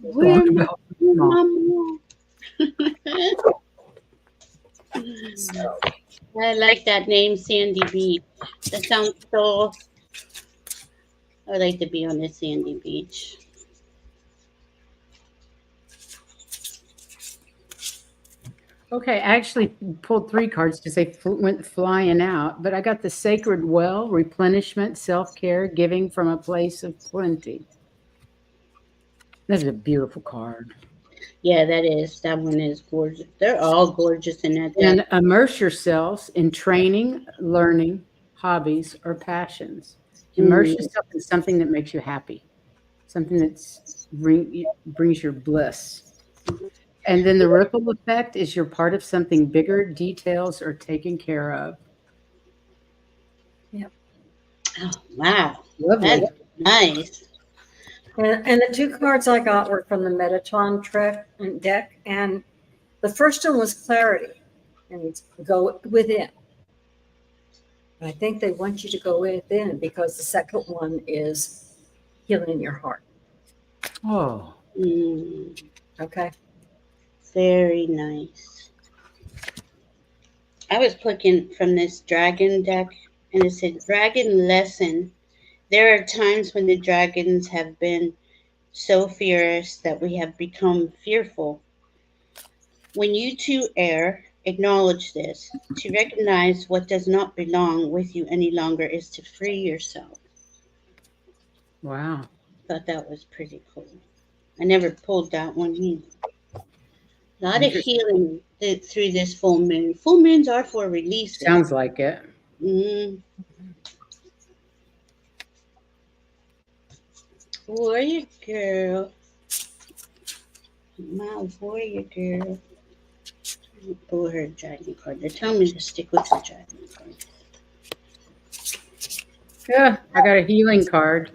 Where Talk my about mom. mama? So, I like that name, Sandy Beach. That sounds so. I would like to be on this sandy beach. Okay, I actually pulled 3 cards because they went flying out, but I got the Sacred Well, replenishment, self-care, giving from a place of plenty. That's a beautiful card. Yeah, that is. That one is gorgeous. They're all gorgeous in that. And immerse yourselves in training, learning, hobbies, or passions. Immerse yourself in something that makes you happy, something that brings your bliss. And then the ripple effect is you're part of something bigger, details are taken care of. Oh, wow. Lovely. That's nice. and the 2 cards I got were from the Metatron deck, and the first one was clarity, and it's go within. And I think they want you to go within because the second one is healing your heart. Oh, Mm, Okay. very nice. I was looking from this dragon deck, and it said dragon lesson. There are times when the dragons have been so fierce that we have become fearful. When you two err, acknowledge this. To recognize what does not belong with you any longer is to free yourself. wow. Thought that was pretty cool. I never pulled that one either. A lot of Interesting. healing through this full moon. Full moons are for releasing. Sounds like it. Mm. Warrior girl. My warrior girl. Pull her dragon card. They're telling me to stick with the dragon card. Yeah, I got a healing card.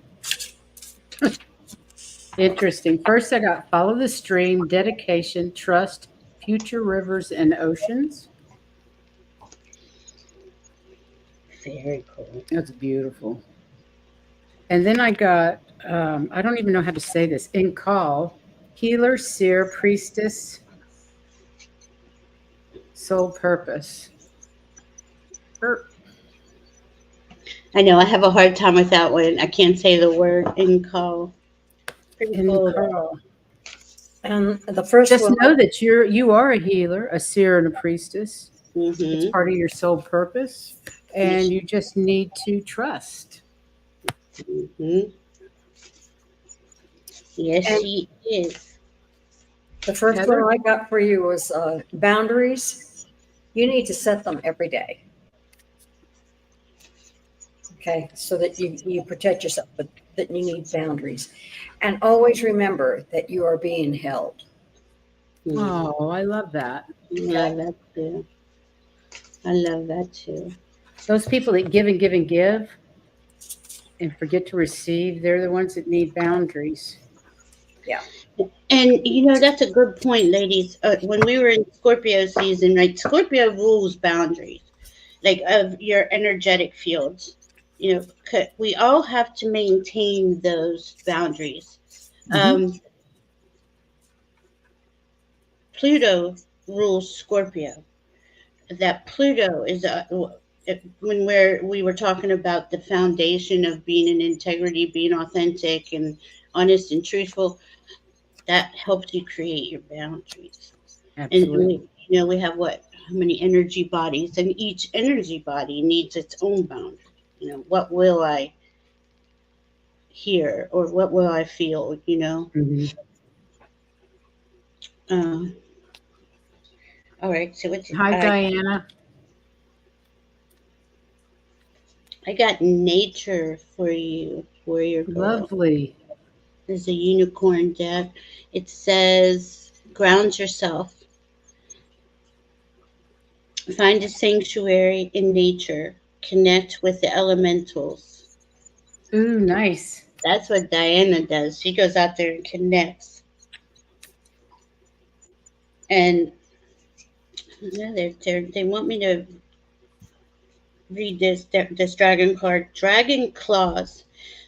Interesting. First, I got follow the stream, dedication, trust, future rivers and oceans. Very cool. That's beautiful. And then I got, I don't even know how to say this, in call, healer, seer, priestess, soul purpose. I know I have a hard time with that one. I can't say the word in call. Pretty In cool. call. And the first Just one, know that you are a healer, a seer, and a priestess. Mm-hmm. It's part of your soul purpose, and you just need to trust. Hmm. Yes, And she is. the first Heather? one I got for you was boundaries. You need to set them every day. Okay, so that you protect yourself, but that you need boundaries. And always remember that you are being held. Mm. Oh, I love that. I love that too. I love that too. Those people that give and give and give and forget to receive, they're the ones that need boundaries. Yeah. And that's a good point, ladies. When we were in Scorpio season, right? Scorpio rules boundaries, like of your energetic fields. We all have to maintain those boundaries. Hmm. Pluto rules Scorpio. That Pluto is when we were talking about the foundation of being in integrity, being authentic and honest and truthful. That helps you create your boundaries. And Absolutely. we have how many energy bodies, and each energy body needs its own boundary. What will I hear or what will I feel? Hmm. Uh, all right. So Hi, Diana. I got nature for you, warrior girl. Lovely. There's a unicorn deck. It says, ground yourself. Find a sanctuary in nature. Connect with the elementals. Ooh, nice. That's what Diana does. She goes out there and connects. And yeah, they want me to read this dragon card. Dragon claws.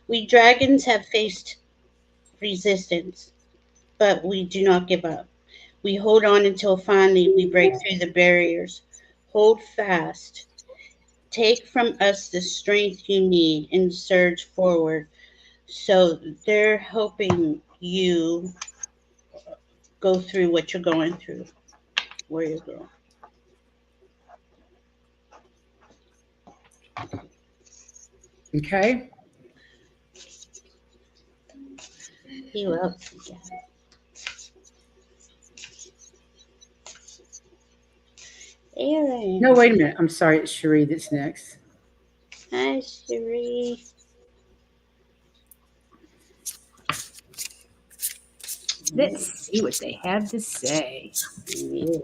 We dragons have faced resistance, but we do not give up. We hold on until finally we break through the barriers. Hold fast. Take from us the strength you need and surge forward. So they're helping you go through what you're going through, warrior girl. Okay. Who else we got? No, Aaron. wait a minute. I'm sorry. It's Cherie that's next. Hi, Cherie. Let's see what they have to say. Yeah.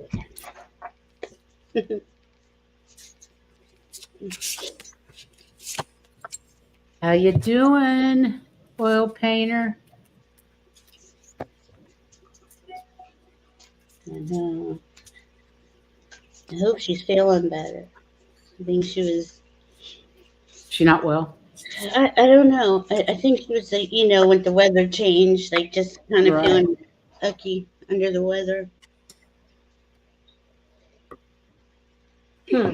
How you doing, oil painter? I hope she's feeling better. I think she was. She not well? I don't know. I think she was like, when the weather changed, like just kind of Right. feeling ucky under the weather. Hmm.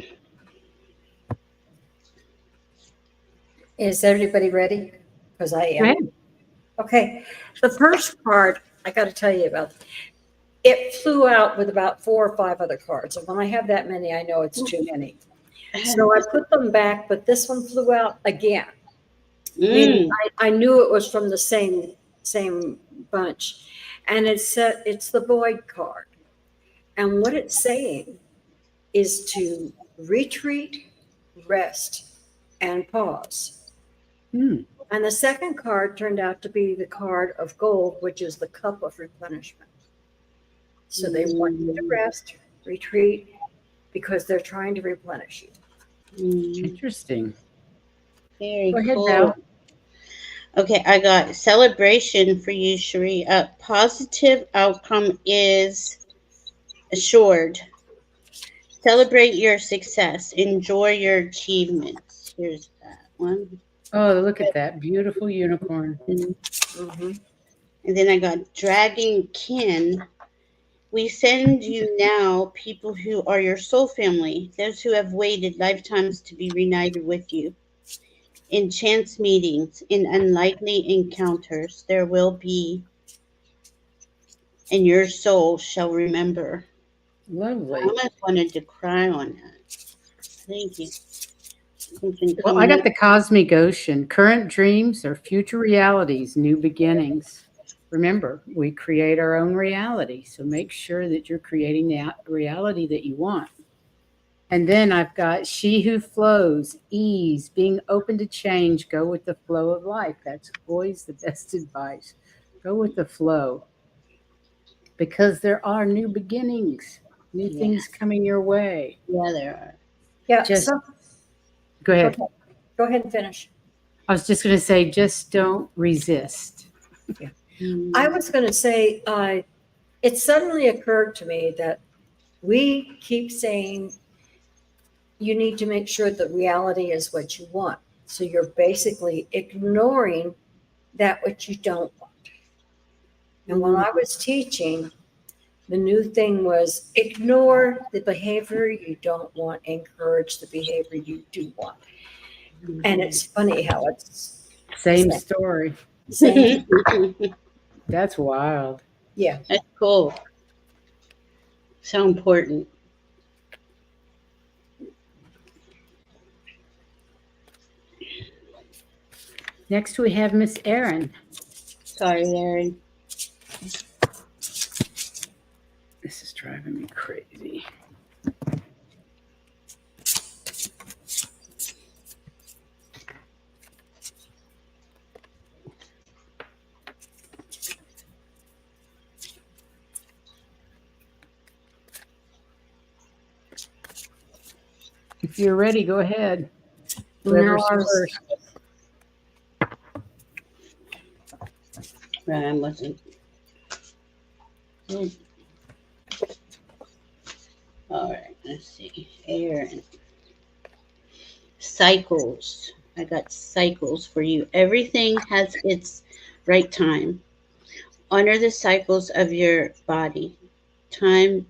Is everybody ready? Because I Go am. ahead. Okay. The first card I got to tell you about. It flew out with about 4 or 5 other cards. And when I have that many, I know it's too many. So I put them back, but this one flew out again. Meaning Mm. I knew it was from the same bunch. And it's the Void card. And what it's saying is to retreat, rest, and pause. Hmm. And the second card turned out to be the card of gold, which is the cup of replenishment. So they want you to rest, retreat, because they're trying to replenish you. Mm. Interesting. Very Go ahead, cool. Val. Okay, I got celebration for you, Cherie. A positive outcome is assured. Celebrate your success. Enjoy your achievements. Here's that one. Oh, look at that beautiful unicorn. And Mm-hmm. then I got dragon kin. We send you now people who are your soul family, those who have waited lifetimes to be reunited with you. In chance meetings, in unlikely encounters, there will be, and your soul shall remember. I Lovely. almost wanted to cry on that. Thank you. Something Well, I coming got up. the cosmic ocean. Current dreams are future realities, new beginnings. Remember, we create our own reality. So make sure that you're creating the reality that you want. And then I've got she who flows, ease, being open to change, go with the flow of life. That's always the best advice. Go with the flow because there are new beginnings, new Yeah. things coming your way. Yeah, there are. Yeah, Just so, go ahead. go ahead and finish. I was just going to say, just don't resist. I was going to say, it suddenly occurred to me that we keep saying you need to make sure that reality is what you want. So you're basically ignoring that which you don't want. And when I was teaching, the new thing was ignore the behavior you don't want, encourage the behavior you do want. And it's funny how it's Same Same. story. same. That's wild. Yeah. That's cool. So important. Next, we have Miss Erin. Sorry, Aaron. This is driving me crazy. If you're ready, go ahead. Whoever's No, first. Right, I wasn't. Good. All right, let's see. Aaron. Cycles. I got cycles for you. Everything has its right time. Honor the cycles of your body. Tune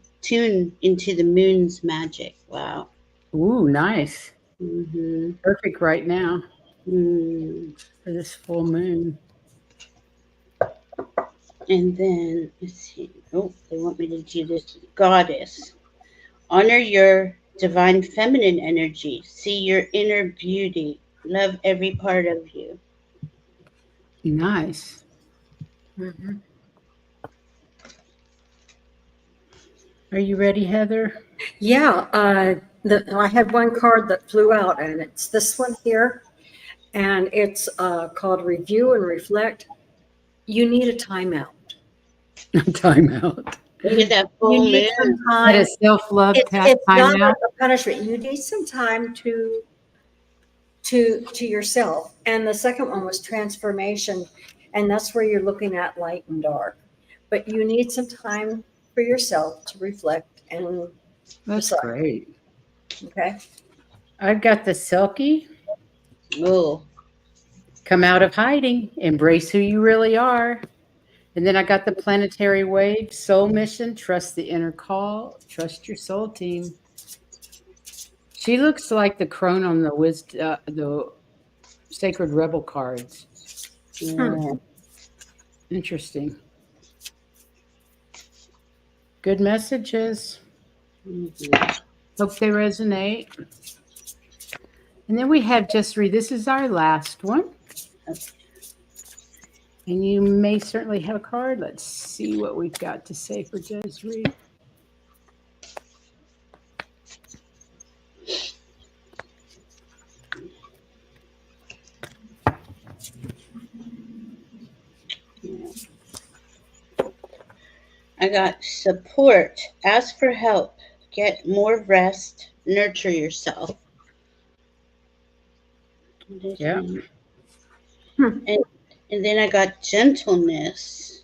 into the moon's magic. Wow. Ooh, nice. Mm-hmm. Perfect right now Mm. for this full moon. And then, let's see. Oh, they want me to do this. Goddess. Honor your divine feminine energy. See your inner beauty. Love every part of you. Nice. Mhm. Are you ready, Heather? Yeah, I had one card that flew out, and it's this one here, and it's called Review and Reflect. You need a timeout. Time out. Look at that You full need some moon. That time. is self-love It's time not out. a punishment. You need some time to yourself. And the second one was transformation, and that's where you're looking at light and dark. But you need some time for yourself to reflect and That's decide. great. Okay. I've got the Selkie. Oh, Come out of hiding. Embrace who you really are. And then I got the planetary wave, soul mission, trust the inner call, trust your soul team. She looks like the crone on the sacred rebel cards. yeah. Interesting. Good messages. Mhm. Hope they resonate. And then we have Just Read. This is our last one. And you may certainly have a card. Let's see what we've got to say for Just Read. I got support. Ask for help. Get more rest. Nurture yourself. Yeah. And then I got gentleness.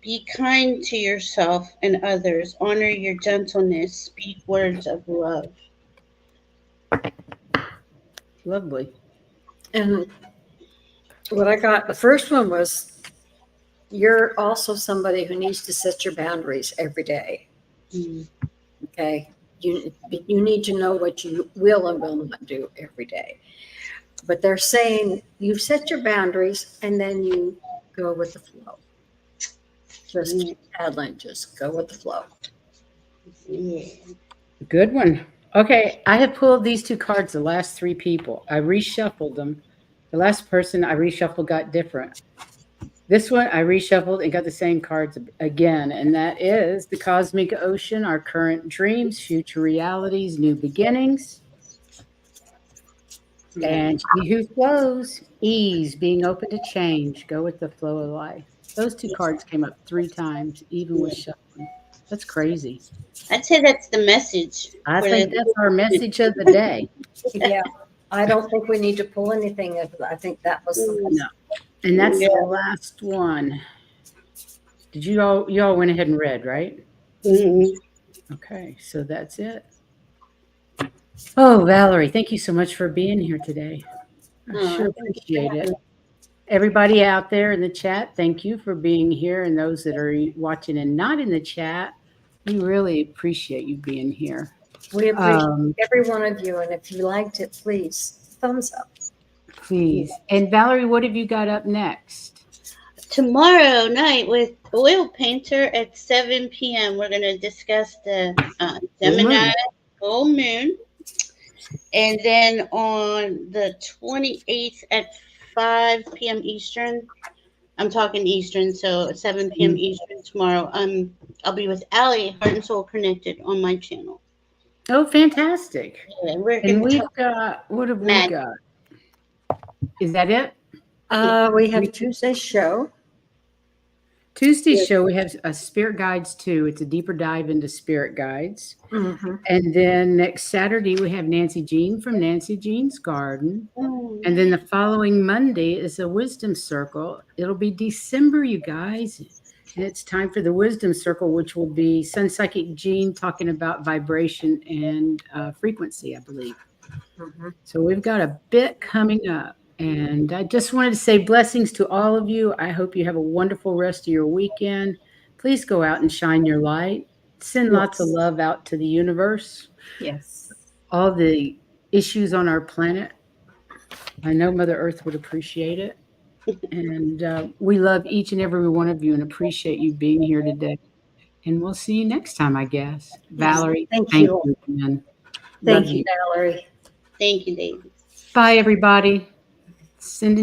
Be kind to yourself and others. Honor your gentleness. Speak words of love. Lovely. And what I got, the first one was you're also somebody who needs to set your boundaries every day. Mm. Okay. You need to know what you will and will not do every day. But they're saying you set your boundaries and then you go with the flow. Just paddling, just go with the flow. Yeah. Good one. Okay, I have pulled these two cards, the last three people. I reshuffled them. The last person I reshuffled got different. This one I reshuffled and got the same cards again, and that is the cosmic ocean, our current dreams, future realities, new beginnings. And she who flows, ease, being open to change, go with the flow of life. Those two cards came up 3 times, even with shuffling. That's crazy. I'd say that's the message. I for think the- that's our message of the day. Yeah, I don't think we need to pull anything. I think that was the No. And that's Yeah. the last one. Did you all went ahead and read, right? Mhm. Okay, so that's it. Oh, Valerie, thank you so much for being here today. I Oh, sure thank you for appreciate it. having Everybody out there in the chat, thank you for being here. And those that are watching and not in the chat, we really appreciate you being here. We appreciate Um, every one of you, and if you liked it, please thumbs up. Please. And Valerie, what have you got up next? Tomorrow night with Oil Painter at 7 p.m. We're going to discuss the Gemini full moon. And then on the 28th at 5 p.m. Eastern, I'm talking Eastern, so at 7 p.m. Eastern tomorrow, I'll be with Allie, Heart and Soul Connected, on my channel. Oh, fantastic. Yeah, we're And going to we've talk got, what have we Magic. got? Is that it? We have Tuesday's show. Tuesday's show, we have a Spirit Guides too. It's a deeper dive into Spirit Guides. Mm-hmm. And then next Saturday, we have Nancy Jean from Nancy Jean's Garden. And then the following Monday is a Wisdom Circle. It'll be December, you guys. And it's time for the Wisdom Circle, which will be Sun Psychic Jean talking about vibration and frequency, I believe. Mm-hmm. So we've got a bit coming up. And I just wanted to say blessings to all of you. I hope you have a wonderful rest of your weekend. Please go out and shine your light. Send lots of love out to the universe. Yes. All the issues on our planet. I know Mother Earth would appreciate it. And we love each and every one of you and appreciate you being here today. And we'll see you next time, I guess. Valerie, Thank you. again. Thank Love you, Valerie. Thank you, David. Bye, everybody. Send